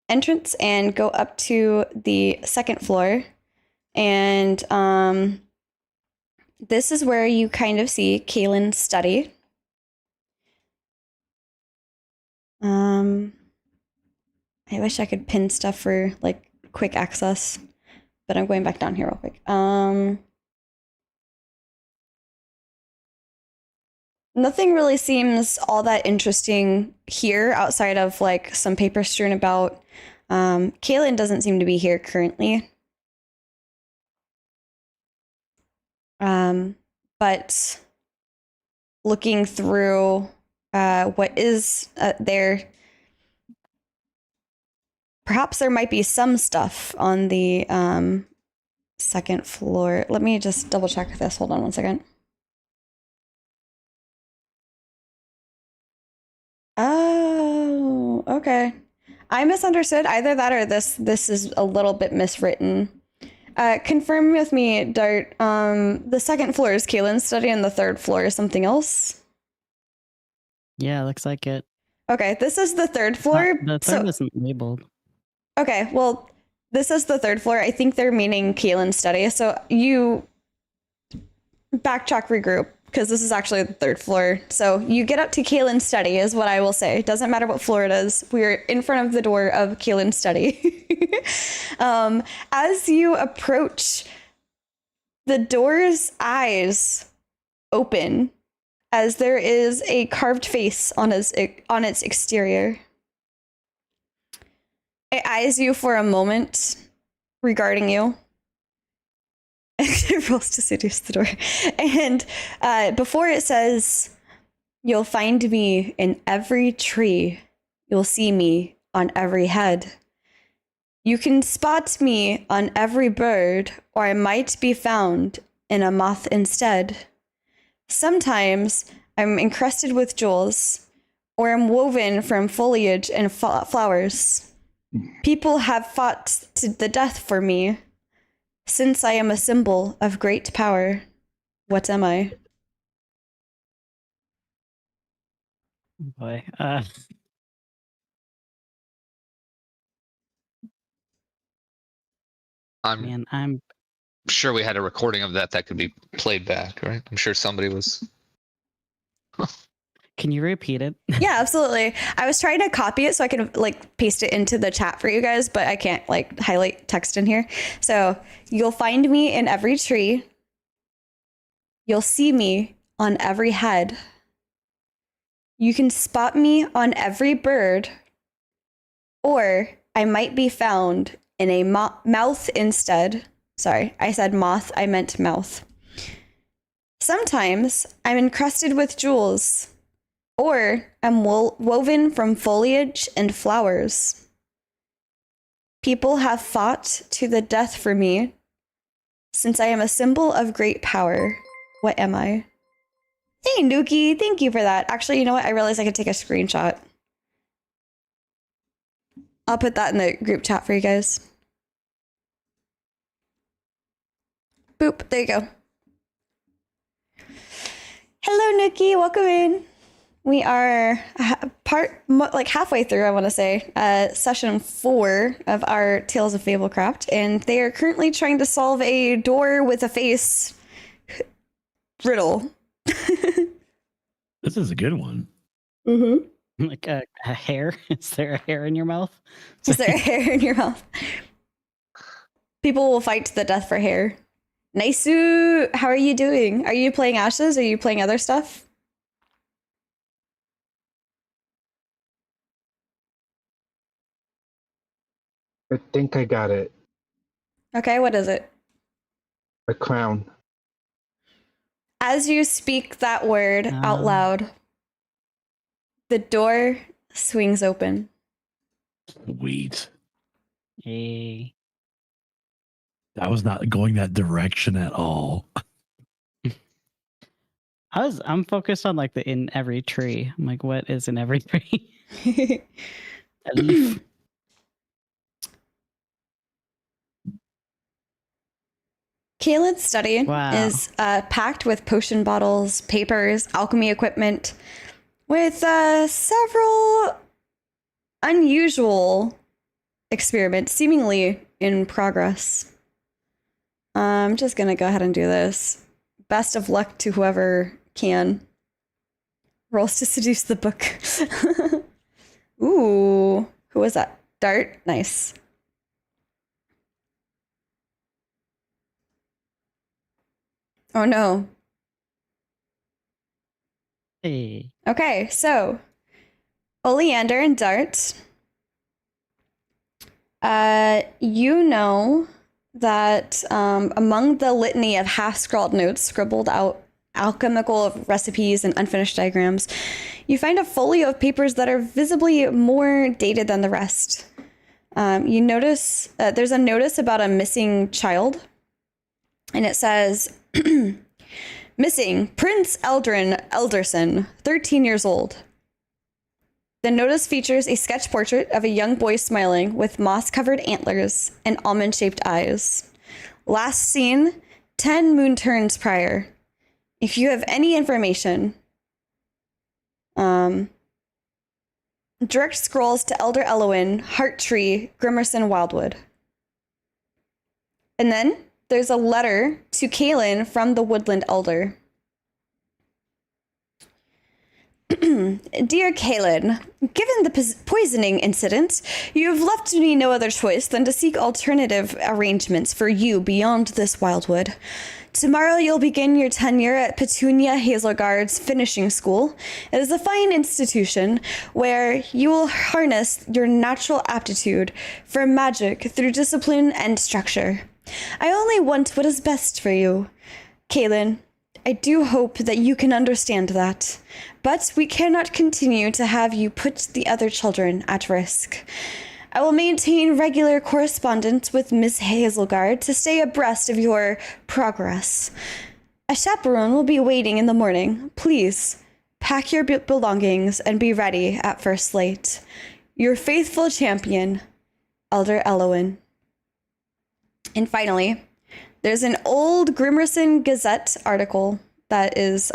entrance and go up to the second floor, and this is where you kind of see Kaylin's study. I wish I could pin stuff for like quick access, but I'm going back down here real quick. Nothing really seems all that interesting here outside of like some paper strewn about. Kaylin doesn't seem to be here currently. But looking through what is there, perhaps there might be some stuff on the second floor. Let me just double check this. Hold on one second. Oh, okay. I misunderstood. Either that or this is a little bit miswritten. Confirm with me, Dart. The second floor is Kaylin's study and the third floor is something else. Yeah, looks like it. Okay, this is the third floor. The third isn't labeled. Okay, well, this is the third floor. I think they're meaning Kaylin's study. So you backtrack, regroup, because this is actually the third floor. So you get up to Kaylin's study is what I will say. It doesn't matter what floor it is. We're in front of the door of Kaylin's study. As you approach, the door's eyes open as there is a carved face on its exterior. It eyes you for a moment, regarding you. It rolls to seduce the door. And before it says, "You'll find me in every tree. You'll see me on every head. You can spot me on every bird, or I might be found in a moth instead. Sometimes I'm encrusted with jewels, or am woven from foliage and flowers. People have fought to the death for me. Since I am a symbol of great power, what am I?" Boy. I'm sure we had a recording of that could be played back, right? I'm sure somebody was. Can you repeat it? Yeah, absolutely. I was trying to copy it so I could like paste it into the chat for you guys, but I can't like highlight text in here. So you'll find me in every tree. You'll see me on every head. You can spot me on every bird, or I might be found in a mouth instead. Sorry, I said moth, I meant mouth. Sometimes I'm encrusted with jewels, or am woven from foliage and flowers. People have fought to the death for me. Since I am a symbol of great power, what am I? Hey, Nuki, thank you for that. Actually, you know what? I realized I could take a screenshot. I'll put that in the group chat for you guys. Boop, there you go. Hello, Nuki, welcome in. We are halfway through, I want to say, session 4 of our Tales of Fablecraft, and they are currently trying to solve a door with a face riddle. This is a good one. Mm-hmm. Like a hair? Is there a hair in your mouth? Is there a hair in your mouth? People will fight to the death for hair. Naisu, how are you doing? Are you playing Ashes? Are you playing other stuff? I think I got it. Okay, what is it? A crown. As you speak that word out loud, the door swings open. Sweet. Hey. I was not going that direction at all. I'm focused on like the in every tree. I'm like, what is in every tree? A leaf. Kaylin's study Wow. is packed with potion bottles, papers, alchemy equipment, with several unusual experiments seemingly in progress. I'm just going to go ahead and do this. Best of luck to whoever can. Rolls to seduce the book. Ooh, who was that? Dart? Nice. Oh no. Hey. Okay, so Oleander and Dart, you know that among the litany of half-scrawled notes scribbled out alchemical recipes and unfinished diagrams, you find a folio of papers that are visibly more dated than the rest. You notice there's a notice about a missing child, and it says, missing Prince Eldrin Elderson, 13 years old. The notice features a sketch portrait of a young boy smiling with moss-covered antlers and almond-shaped eyes. Last seen 10 moon turns prior. If you have any information, direct scrolls to Elder Elowin, Heart Tree, Grimerson, Wildwood. And then there's a letter to Kaylin from the Woodland Elder. Dear Kaylin, given the poisoning incident, you have left me no other choice than to seek alternative arrangements for you beyond this Wildwood. Tomorrow you'll begin your tenure at Petunia Hazelgard's finishing school. It is a fine institution where you will harness your natural aptitude for magic through discipline and structure. I only want what is best for you. Kaylin, I do hope that you can understand that, but we cannot continue to have you put the other children at risk. I will maintain regular correspondence with Miss Hazelgard to stay abreast of your progress. A chaperone will be waiting in the morning. Please, pack your belongings and be ready at first light. Your faithful champion, Elder Elowin. And finally, there's an old Grimerson Gazette article that is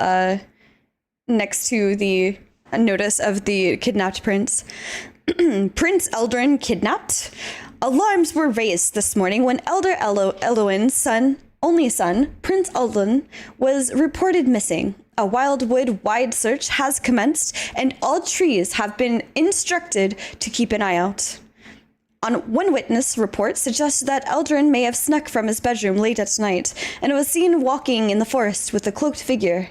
next to the notice of the kidnapped prince. Prince Eldrin kidnapped? Alarms were raised this morning when Elder Elowin's only son, Prince Eldrin, was reported missing. A Wildwood wide search has commenced, and all trees have been instructed to keep an eye out. One witness report suggests that Eldrin may have snuck from his bedroom late at night and was seen walking in the forest with a cloaked figure.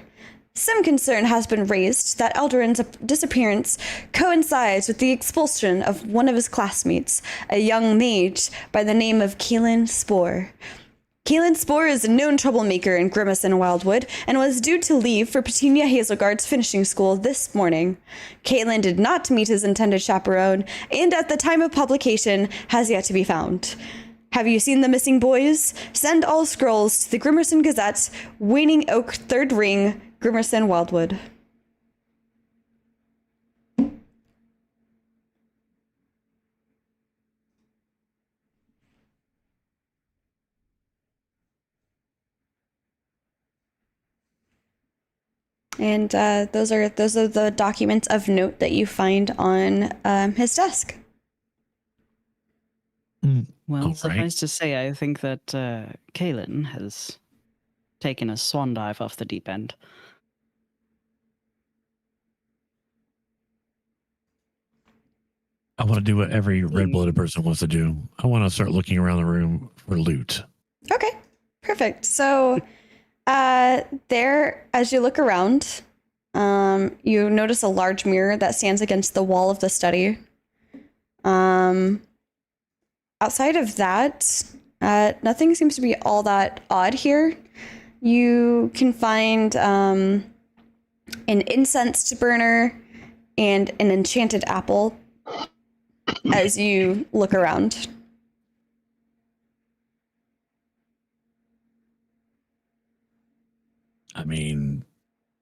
Some concern has been raised that Eldrin's disappearance coincides with the expulsion of one of his classmates, a young mage by the name of Kaylin Spore. Kaylin Spore is a known troublemaker in Grimace Wildwood and was due to leave for Petunia Hazelgard's finishing school this morning. Kaylin did not meet his intended chaperone and at the time of publication has yet to be found. Have you seen the missing boys? Send all scrolls to the Grimerson Gazette, Waning Oak, 3rd Ring, Grimerson, Wildwood. And those are the documents of note that you find on his desk. Well, All suffice right. to say, I think that Kaylin has taken a swan dive off the deep end. I want to do what every red-blooded person wants to do. I want to start looking around the room for loot. Okay, perfect. So there, as you look around, you notice a large mirror that stands against the wall of the study. outside of that, nothing seems to be all that odd here. You can find an incense burner and an enchanted apple as you look around. I mean,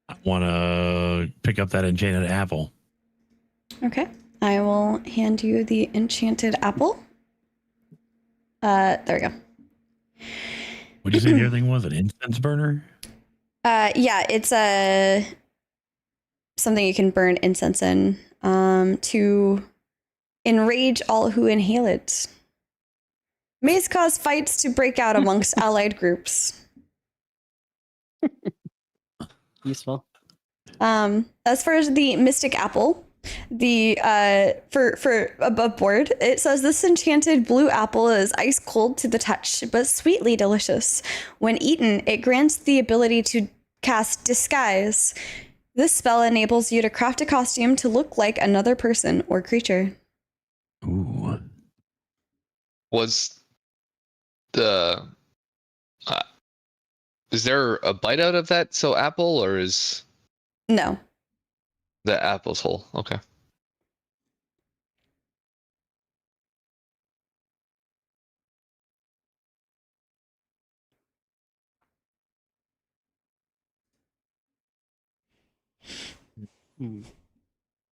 I want to pick up that enchanted apple. Okay. I will hand you the enchanted apple. There we go. Would you say the other thing was an incense burner? Yeah, it's something you can burn incense in to enrage all who inhale it. May cause fights to break out amongst allied groups. Useful. As far as the mystic apple, the for above board, it says this enchanted blue apple is ice cold to the touch, but sweetly delicious. When eaten, it grants the ability to cast disguise. This spell enables you to craft a costume to look like another person or creature. Ooh. Was the is there a bite out of that apple, or is No. the apple's whole? Okay.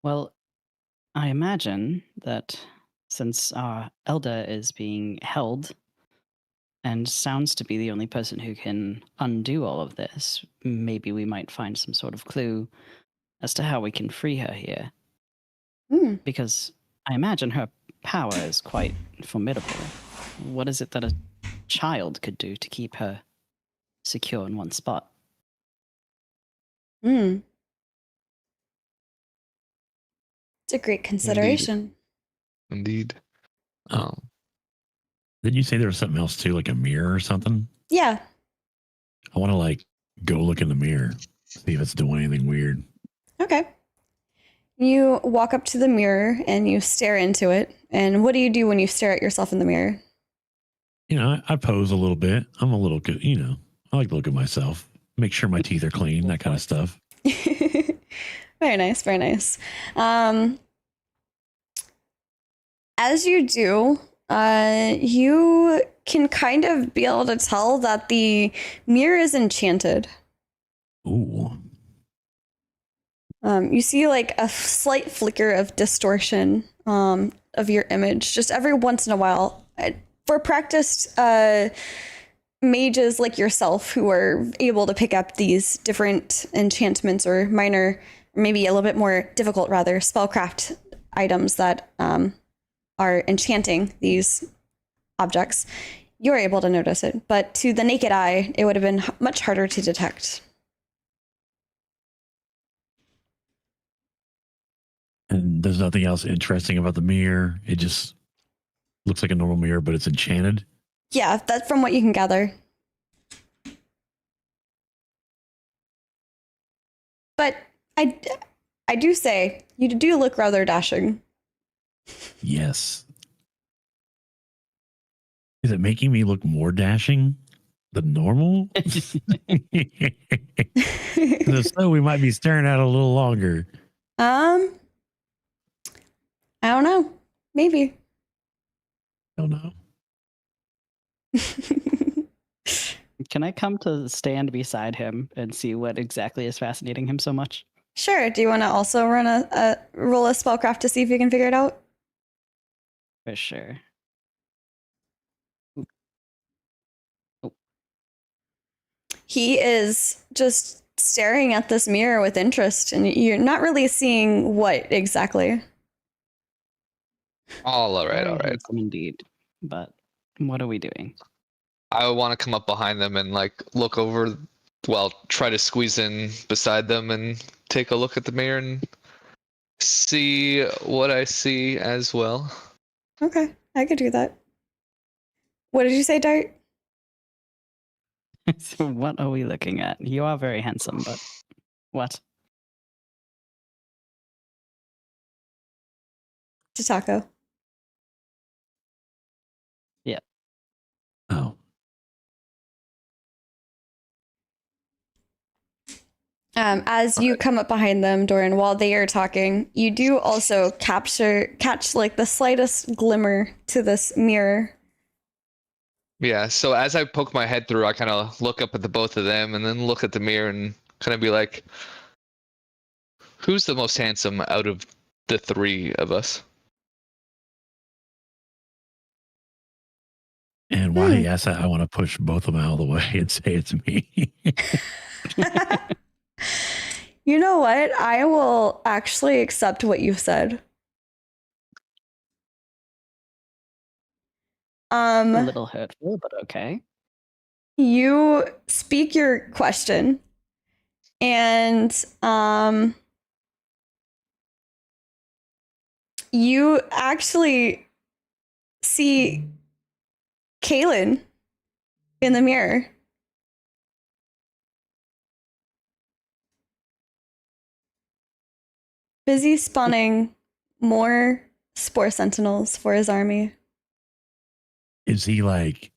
Well, I imagine that since our elder is being held and sounds to be the only person who can undo all of this, maybe we might find some sort of clue as to how we can free her here. Because I imagine her power is quite formidable. What is it that a child could do to keep her secure in one spot? It's a great consideration. Indeed. Didn't you say there was something else too, like a mirror or something? Yeah. I want to go look in the mirror, see if it's doing anything weird. Okay. You walk up to the mirror and you stare into it. And what do you do when you stare at yourself in the mirror? You know, I pose a little bit. I'm a little good, you know, I like to look at myself, make sure my teeth are clean, that kind of stuff. Very nice, very nice. As you do, you can kind of be able to tell that the mirror is enchanted. Ooh. You see like a slight flicker of distortion of your image just every once in a while. For practiced mages like yourself who are able to pick up these different enchantments or minor, maybe a little bit more difficult rather, spellcraft items that are enchanting these objects, you're able to notice it. But to the naked eye, it would have been much harder to detect. And there's nothing else interesting about the mirror. It just looks like a normal mirror, but it's enchanted. Yeah, that's from what you can gather. But I do say, you do look rather dashing. Yes. Is it making me look more dashing than normal? If so, we might be staring at it a little longer. I don't know. Maybe. I don't know. Can I come to stand beside him and see what exactly is fascinating him so much? Sure. Do you want to also run a roll a spellcraft to see if you can figure it out? For sure. He is just staring at this mirror with interest, and you're not really seeing what exactly. All right, Very all right. handsome indeed. But what are we doing? I want to come up behind them and look over, try to squeeze in beside them and take a look at the mirror and see what I see as well. Okay, I could do that. What did you say, Dart? So what are we looking at? You are very handsome, but what? To Taco. Oh. As you come up behind them, Doran, while they are talking, you do also catch like the slightest glimmer to this mirror. Yeah, so as I poke my head through, I kind of look up at the both of them and then look at the mirror and kind of be like, who's the most handsome out of the three of us? And while he asks that, I want to push both of them out of the way and say it's me. You know what? I will actually accept what you said. A little hurtful, but okay. You speak your question, and you actually see Kaylin in the mirror. Busy spawning more spore sentinels for his army. Is he like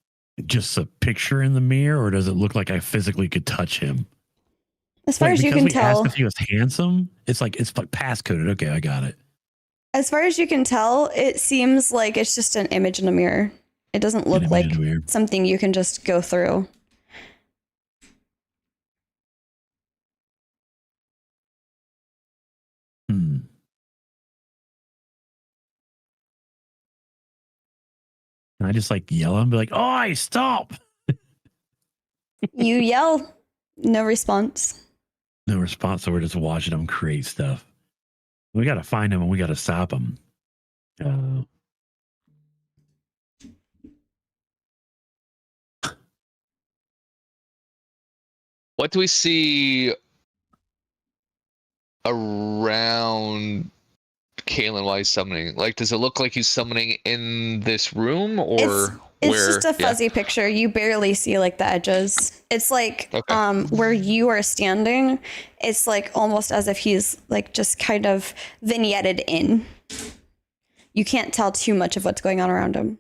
just a picture in the mirror, or does it look like I physically could touch him? As far as you can tell, asked if he was handsome, it's like pass coded. Okay, I got it. As far as you can tell, it seems like it's just an image in a mirror. It doesn't look like something you can just go through. Can I just like yell and be like, "Oh, stop!" You yell, no response. No response, so we're just watching him create stuff. We got to find him and we got to stop him. What do we see around Kalen while he's summoning? Like, does it look like he's summoning in this room, or it's just a fuzzy picture. You barely see like the edges. It's like where you are standing, it's like almost as if he's like just kind of vignetted in. You can't tell too much of what's going on around him.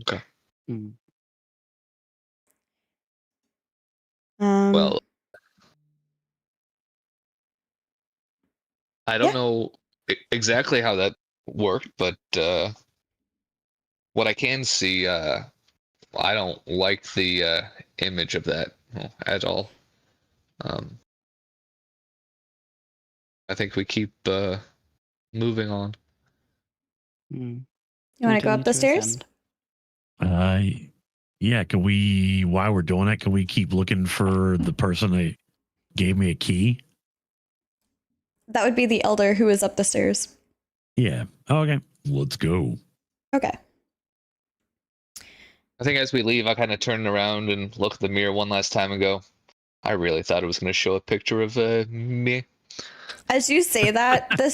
Okay. Well, I don't know exactly how that worked, but what I can see, I don't like the image of that at all. I think we keep moving on. You want to go up the stairs? Yeah, can we, while we're doing that, can we keep looking for the person that gave me a key? That would be the elder who is up the stairs. Yeah. Oh, okay. Let's go. Okay. I think as we leave, I kind of turn around and look at the mirror one last time and go, I really thought it was going to show a picture of me. As you say that, the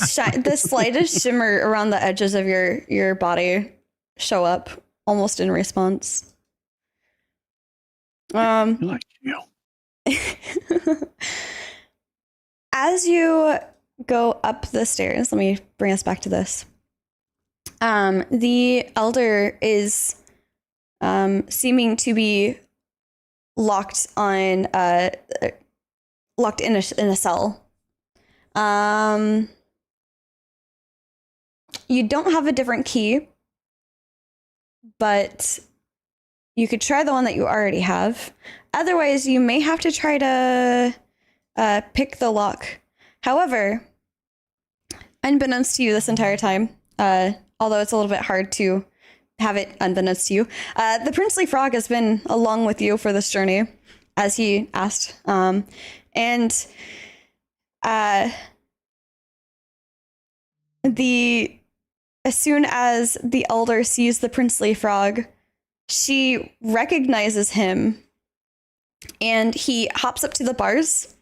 slightest shimmer around the edges of your body show up almost in response. Like you. As you go up the stairs, let me bring us back to this. The elder is seeming to be locked in a cell. You don't have a different key, but you could try the one that you already have. Otherwise, you may have to try to pick the lock. However, unbeknownst to you this entire time, although it's a little bit hard to have it unbeknownst to you, the princely frog has been along with you for this journey, as he asked. And as soon as the elder sees the princely frog, she recognizes him, and he hops up to the bars,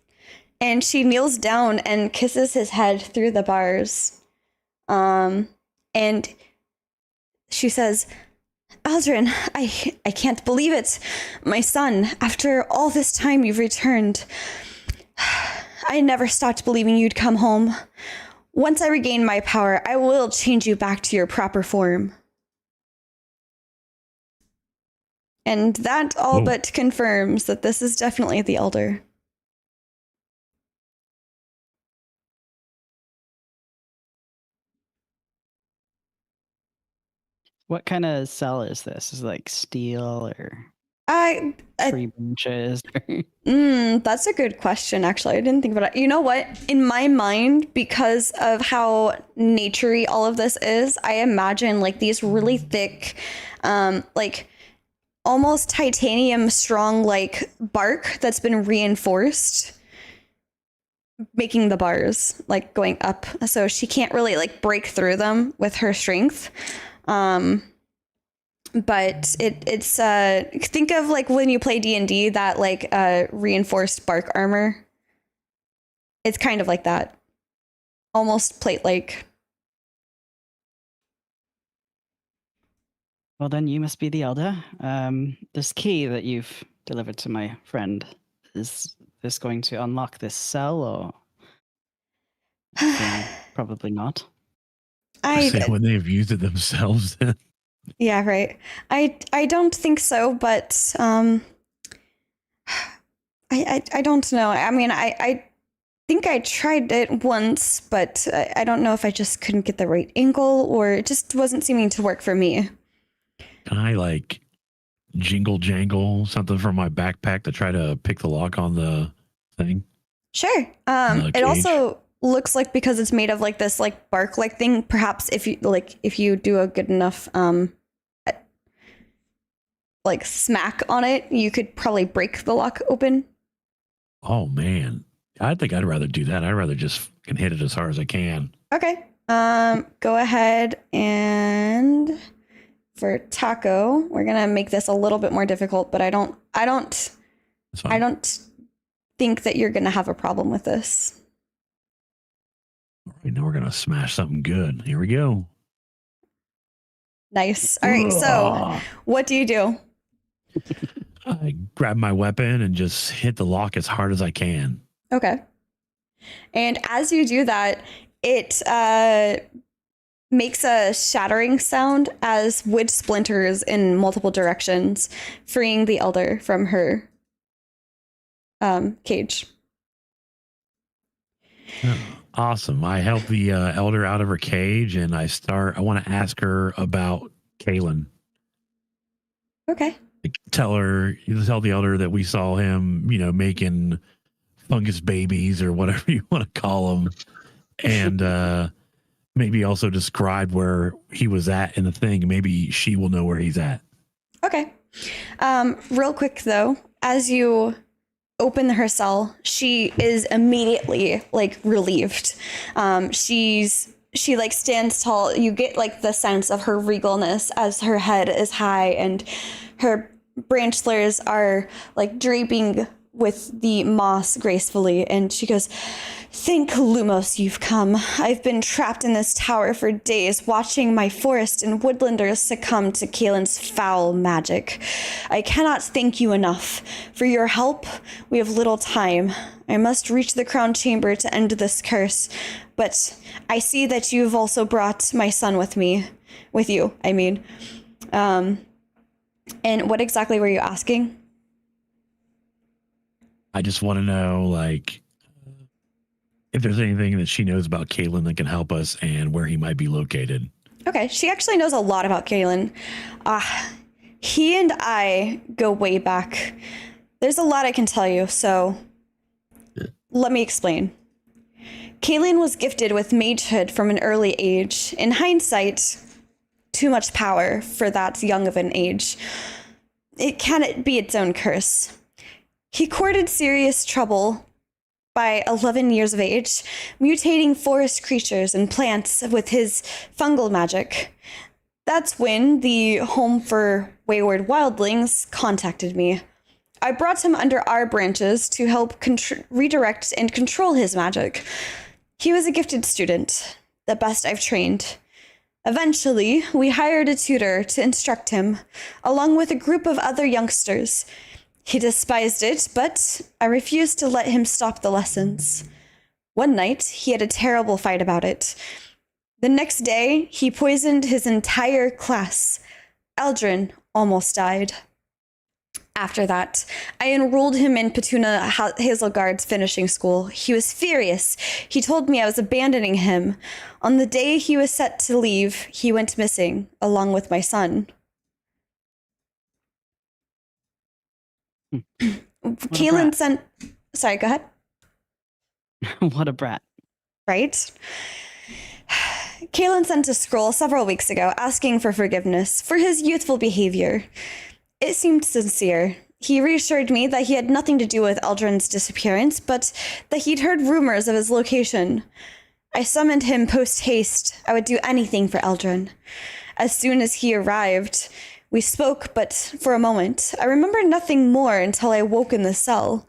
and she kneels down and kisses his head through the bars. And she says, Aldrin, I can't believe it. My son, after all this time you've returned. I never stopped believing you'd come home. Once I regain my power, I will change you back to your proper form. And that all Whoa. but confirms that this is definitely the elder. What kind of cell is this? Is it like steel or I tree branches? That's a good question, actually. I didn't think about it. You know what? In my mind, because of how naturey all of this is, I imagine like these really thick, like almost titanium strong, like bark that's been reinforced, making the bars like going up. So she can't really like break through them with her strength. But it's think of like when you play D&D, that like reinforced bark armor. It's kind of like that, almost plate like. Well, then you must be the elder. This key that you've delivered to my friend, is this going to unlock this cell, or probably not? When they've used it themselves, then. Yeah, right. I don't think so, but I don't know. I mean, I think I tried it once, but I don't know if I just couldn't get the right angle, or it just wasn't seeming to work for me. Can I like jingle jangle something from my backpack to try to pick the lock on the thing? Sure. It cage? also looks like, because it's made of like this like bark like thing, perhaps if you do a good enough like smack on it, you could probably break the lock open. Oh man, I think I'd rather do that. I'd rather just fucking hit it as hard as I can. Okay. Go ahead, and for Taco, we're gonna make this a little bit more difficult, but I don't That's fine. I don't think that you're gonna have a problem with this. All right, now we're gonna smash something good. Here we go. Nice. All right. So, what do you do? I grab my weapon and just hit the lock as hard as I can. Okay. And as you do that, it makes a shattering sound as wood splinters in multiple directions, freeing the elder from her cage. Oh, awesome. I help the elder out of her cage, and I want to ask her about Kalen. Okay. Tell the elder that we saw him, making fungus babies or whatever you want to call them, and maybe also describe where he was at in the thing. Maybe she will know where he's at. Okay. Real quick though, as you open her cell, she is immediately like relieved. She like stands tall. You get like the sense of her regalness as her head is high and her branchlets are like draping with the moss gracefully. And she goes, "Thank Lumos you've come. I've been trapped in this tower for days, watching my forest and woodlanders succumb to Kalen's foul magic. I cannot thank you enough. For your help, we have little time. I must reach the crown chamber to end this curse. But I see that you've also brought my son with you, I mean. And what exactly were you asking?" I just want to know, like, if there's anything that she knows about Kalen that can help us and where he might be located. Okay, she actually knows a lot about Kalen. He and I go way back. There's a lot I can tell you, so let me explain. Kalen was gifted with magehood from an early age. In hindsight, too much power for that young of an age. It can be its own curse. He courted serious trouble by 11 years of age, mutating forest creatures and plants with his fungal magic. That's when the Home for Wayward Wildlings contacted me. I brought him under our branches to help redirect and control his magic. He was a gifted student, the best I've trained. Eventually, we hired a tutor to instruct him, along with a group of other youngsters. He despised it, but I refused to let him stop the lessons. One night, he had a terrible fight about it. The next day, he poisoned his entire class. Eldrin almost died. After that, I enrolled him in Petuna Hazelgard's finishing school. He was furious. He told me I was abandoning him. On the day he was set to leave, he went missing, along with my son. Kaylin sent... Sorry, go ahead. What a brat. Right? Kaylin sent a scroll several weeks ago asking for forgiveness for his youthful behavior. It seemed sincere. He reassured me that he had nothing to do with Eldrin's disappearance, but that he'd heard rumors of his location. I summoned him post-haste. I would do anything for Eldrin. As soon as he arrived, we spoke, but for a moment. I remember nothing more until I woke in the cell.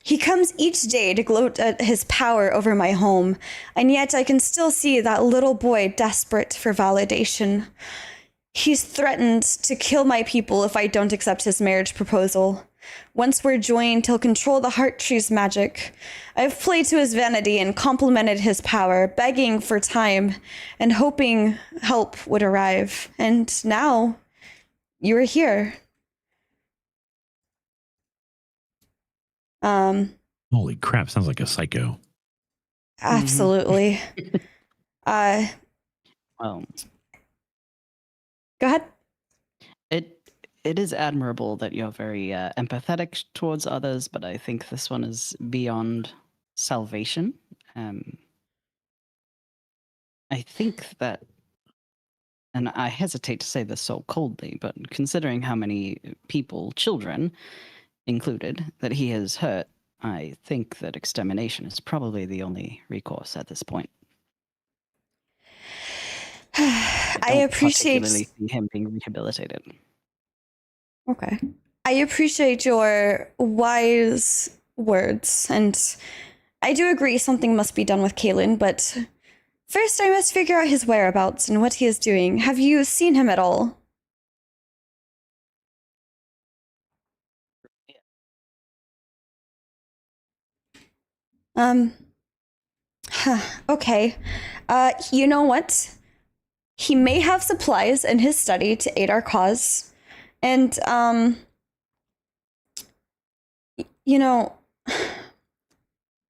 He comes each day to gloat at his power over my home, and yet I can still see that little boy desperate for validation. He's threatened to kill my people if I don't accept his marriage proposal. Once we're joined, he'll control the heart tree's magic. I've played to his vanity and complimented his power, begging for time and hoping help would arrive. And now, you are here. Holy crap, sounds like a psycho. Absolutely. Well, Go ahead. it is admirable that you're very empathetic towards others, but I think this one is beyond salvation. I think that, and I hesitate to say this so coldly, but considering how many people, children included, that he has hurt, I think that extermination is probably the only recourse at this point. I appreciate... particularly see him being rehabilitated. Okay. I appreciate your wise words, and I do agree something must be done with Kaylin, but first I must figure out his whereabouts and what he is doing. Have you seen him at all? Okay. You know what? He may have supplies in his study to aid our cause. And, you know,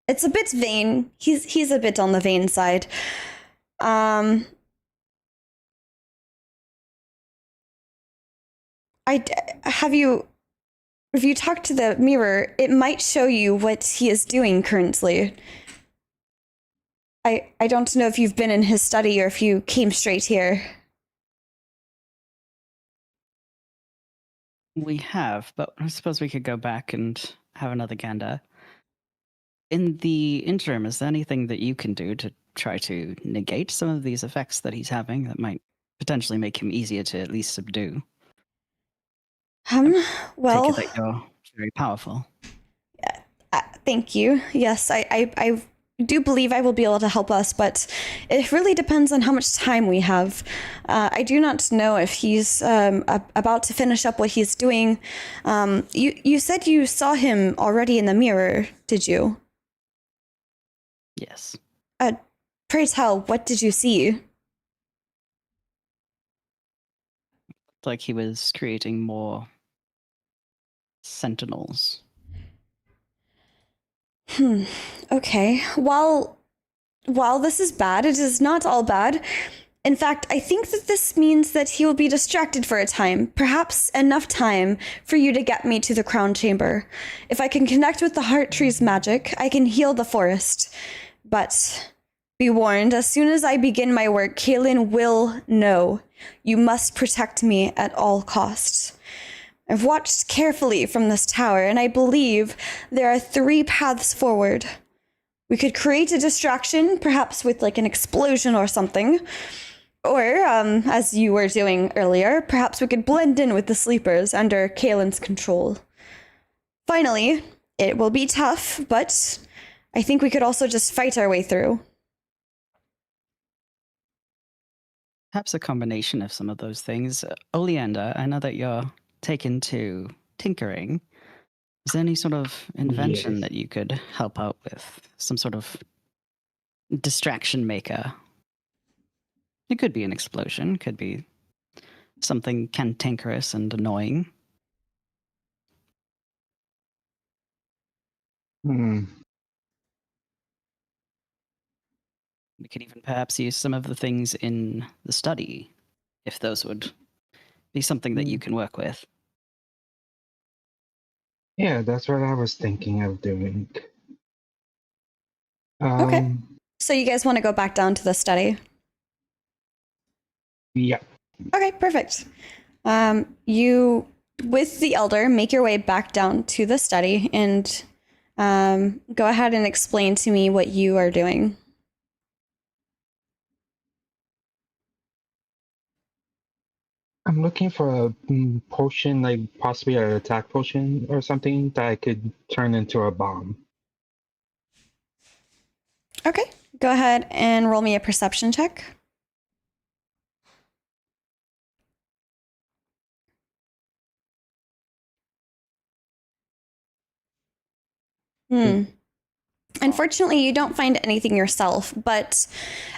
it's a bit vain. He's a bit on the vain side. Have you talked to the mirror? It might show you what he is doing currently. I don't know if you've been in his study or if you came straight here. We have, but I suppose we could go back and have another gander. In the interim, is there anything that you can do to try to negate some of these effects that he's having that might potentially make him easier to at least subdue? Well, take it that you're very powerful. Thank you. Yes, I do believe I will be able to help us, but it really depends on how much time we have. I do not know if he's about to finish up what he's doing. You said you saw him already in the mirror, did you? Yes. Pray tell, what did you see? Looked like he was creating more sentinels. Okay. While this is bad, it is not all bad. In fact, I think that this means that he will be distracted for a time, perhaps enough time for you to get me to the crown chamber. If I can connect with the heart tree's magic, I can heal the forest. But be warned, as soon as I begin my work, Kaylin will know. You must protect me at all costs. I've watched carefully from this tower, and I believe there are 3 paths forward. We could create a distraction, perhaps with like an explosion or something. Or, as you were doing earlier, perhaps we could blend in with the sleepers under Kaylin's control. Finally, it will be tough, but I think we could also just fight our way through. Perhaps a combination of some of those things. Oleander, I know that you're taken to tinkering. Is there any sort of invention that you could help out with? Some sort of distraction maker? It could be an explosion, could be something cantankerous and annoying. Hmm. We could even perhaps use some of the things in the study, if those would be something that you can work with. Yeah, that's what I was thinking of doing. Okay. So you guys want to go back down to the study? Yeah. Okay, perfect. You, with the elder, make your way back down to the study and go ahead and explain to me what you are doing. I'm looking for a potion, like possibly an attack potion or something that I could turn into a bomb. Okay, go ahead and roll me a perception check. Unfortunately, you don't find anything yourself, but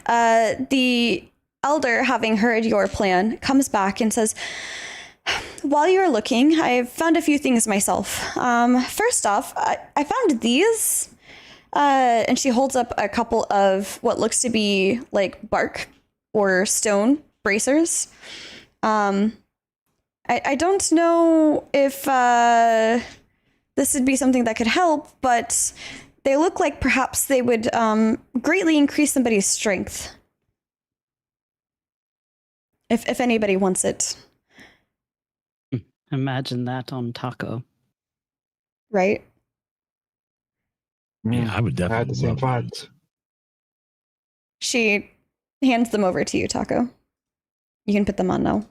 the elder, having heard your plan, comes back and says, while you were looking, I've found a few things myself. First off, I found these, and she holds up a couple of what looks to be like bark or stone bracers. I don't know if this would be something that could help, but they look like perhaps they would greatly increase somebody's strength. If anybody wants it. Imagine that on Taco. Right? Yeah, I would I had definitely the same love thought. those. She hands them over to you, Taco. You can put them on now.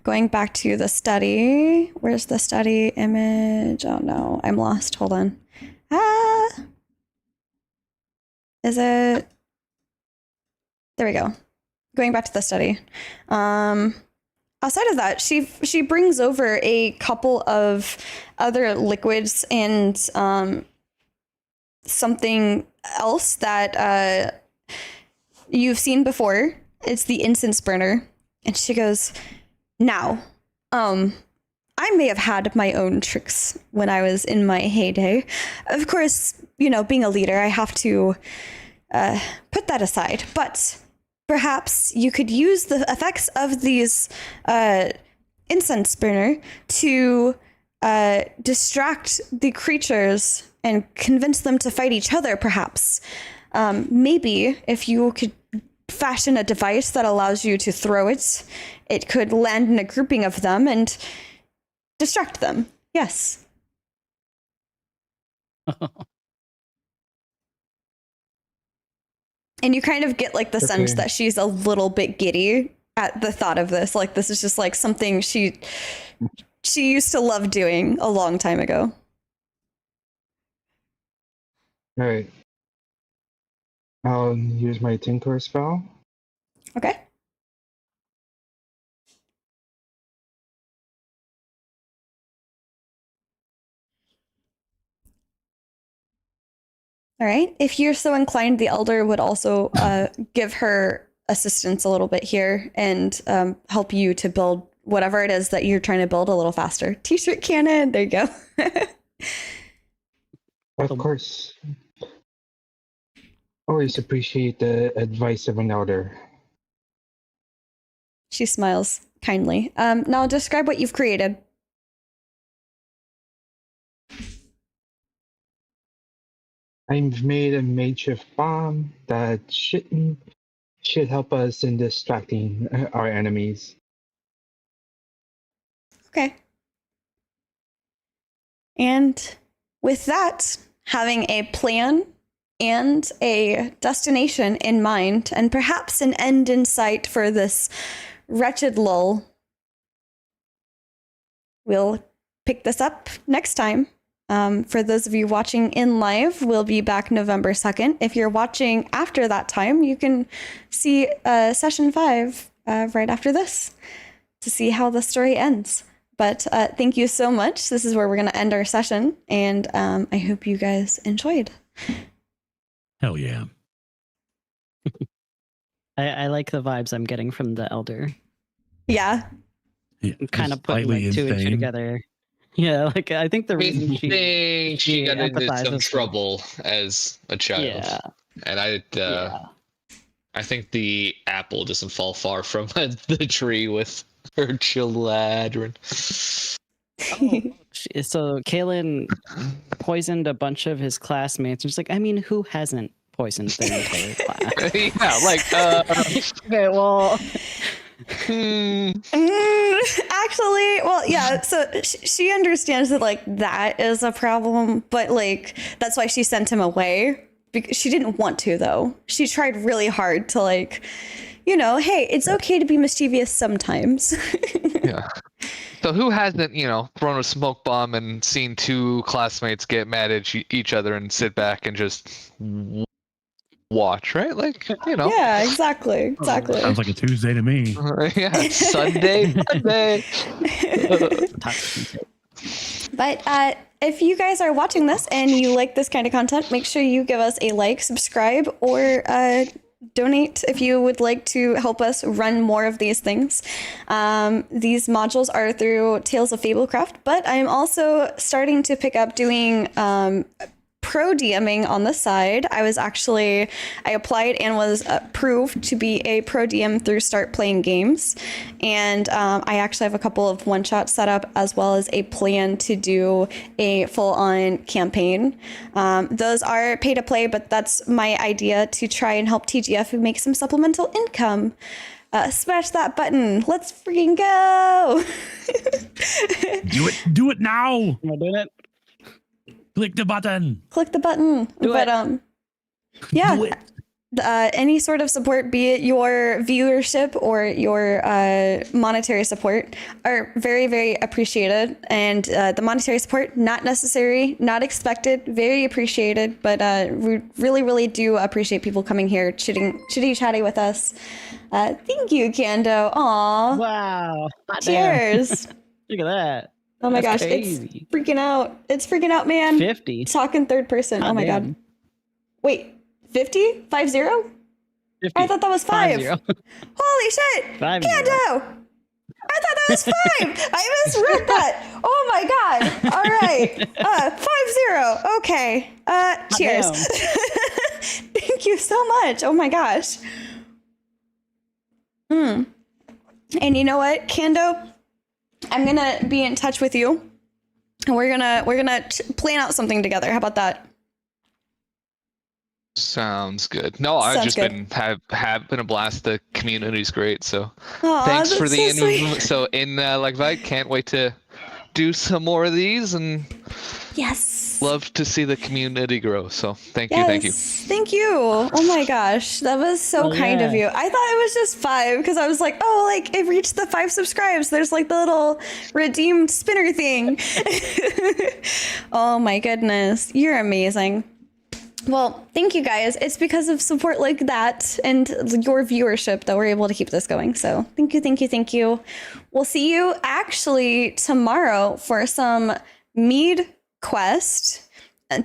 Going back to the study. Where's the study image? Oh no, I'm lost. Hold on. Is it? There we go. Going back to the study. Outside of that, she brings over a couple of other liquids and something else that you've seen before. It's the incense burner. And she goes, now, I may have had my own tricks when I was in my heyday. Of course, you know, being a leader, I have to put that aside. But perhaps you could use the effects of these incense burner to distract the creatures and convince them to fight each other, perhaps. Maybe if you could fashion a device that allows you to throw it, it could land in a grouping of them and distract them. Yes. And you kind of get like the sense that she's a little bit giddy at the thought of this. Like this is just like something she used to love doing a long time ago. All right. I'll use my Tinker spell. Okay. All right. If you're so inclined, the elder would also give her assistance a little bit here and help you to build whatever it is that you're trying to build a little faster. T-shirt cannon. There you go. Of course. Always appreciate the advice of an elder. She smiles kindly. Now describe what you've created. I've made a makeshift bomb that should help us in distracting our enemies. Okay. And with that, having a plan and a destination in mind, and perhaps an end in sight for this wretched lull, we'll pick this up next time. For those of you watching in live, we'll be back November 2nd. If you're watching after that time, you can see session 5 right after this to see how the story ends. But thank you so much. This is where we're going to end our session, and I hope you guys enjoyed. Hell yeah. I like the vibes I'm getting from the elder. Yeah. Yeah, Kind just of putting slightly like two and two insane. together. Yeah, like I think the I reason think she got into some empathizes with- trouble as a child. Yeah. And I think the apple doesn't fall far from the tree with her children. So Kalen poisoned a bunch of his classmates. Just like, I mean, who hasn't poisoned their entire class? Yeah, like Okay, well, Actually, well, yeah. So she understands that like that is a problem, but like that's why she sent him away. Because she didn't want to, though. She tried really hard to like, hey, it's okay to be mischievous sometimes. yeah. So who hasn't, thrown a smoke bomb and seen two classmates get mad at each other and sit back and just watch, right? Like, Yeah, exactly. Sounds like a Tuesday to me. Yeah, Sunday. But if you guys are watching this and you like this kind of content, make sure you give us a like, subscribe, or donate if you would like to help us run more of these things. These modules are through Tales of Fablecraft, but I'm also starting to pick up doing pro DMing on the side. I applied and was approved to be a pro DM through Start Playing Games. And I actually have a couple of one-shots set up as well as a plan to do a full-on campaign. Those are pay to play, but that's my idea to try and help TGF make some supplemental income. Smash that button. Let's freaking go. Do it now. am I doing it? Click the button. Click the button. Do but it. yeah. Do it. Any sort of support, be it your viewership or your monetary support, are very, very appreciated. And the monetary support, not necessary, not expected, very appreciated. But we really, really do appreciate people coming here, chitty-chatty with us. Thank you, Kando. Aw. Wow. Hot damn. Cheers. Look at that. Oh my That's gosh, crazy. it's freaking out. It's freaking out, man. 50. Talking third person. Hot Oh my damn. god. Wait, 50? 50? 50. I thought that was 5. 50. Holy shit! 50. Kando! I thought that was 5. I misread that. Oh my god. All right. 50. Okay. Cheers. Thank you so much. Oh my gosh. And you know what, Kando? I'm gonna be in touch with you, and we're gonna plan out something together. How about that? Sounds good. No, I've Sounds just good. been have been a blast. The community's great. So Aw, thanks for that's the so sweet. So in I can't wait to do some more of these and Yes. love to see the community grow. So thank you. Thank you. Oh my gosh, that was so kind of yeah. you. I thought it was just 5 because I was like, oh, like it reached the 5 subscribes. There's like the little redeemed spinner thing. Oh my goodness, you're amazing. Well, thank you guys. It's because of support like that and your viewership that we're able to keep this going. So thank you. We'll see you actually tomorrow for some mead quest,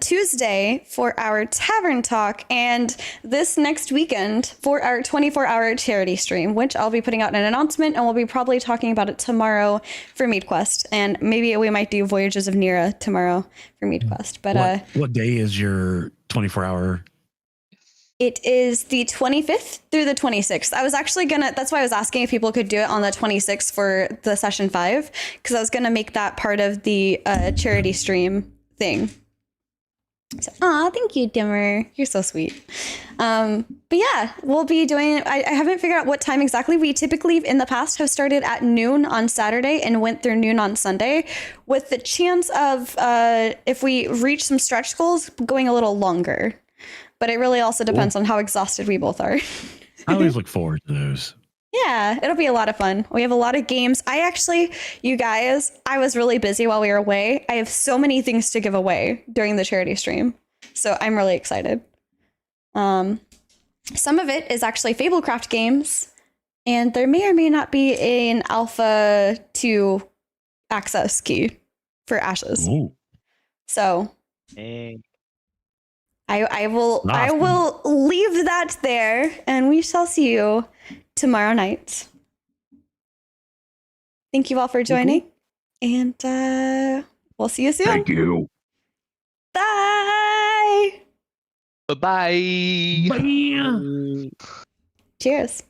Tuesday for our tavern talk, and this next weekend for our 24-hour charity stream, which I'll be putting out an announcement, and we'll be probably talking about it tomorrow for mead quest, and maybe we might do Voyages of Nira tomorrow for mead quest. But what day is your 24-hour? it is the 25th through the 26th. That's why I was asking if people could do it on the 26th for the session 5, because I was going to make that part of the charity stream thing. So, thank you, Dimmer. You're so sweet. But yeah, we'll be doing it. I haven't figured out what time exactly. We typically in the past have started at noon on Saturday and went through noon on Sunday, with the chance of, if we reach some stretch goals, going a little longer. But it really also depends on how exhausted we both are. I always look forward to those. Yeah, it'll be a lot of fun. We have a lot of games. You guys, I was really busy while we were away. I have so many things to give away during the charity stream. So I'm really excited. Some of it is actually Fablecraft games, and there may or may not be an Alpha 2 access key for Ashes. Ooh. So Hey. I will Awesome. leave that there, and we shall see you tomorrow night. Thank you all for joining, and We'll see you soon. Thank you. Bye. Bye-bye. Bye. Cheers.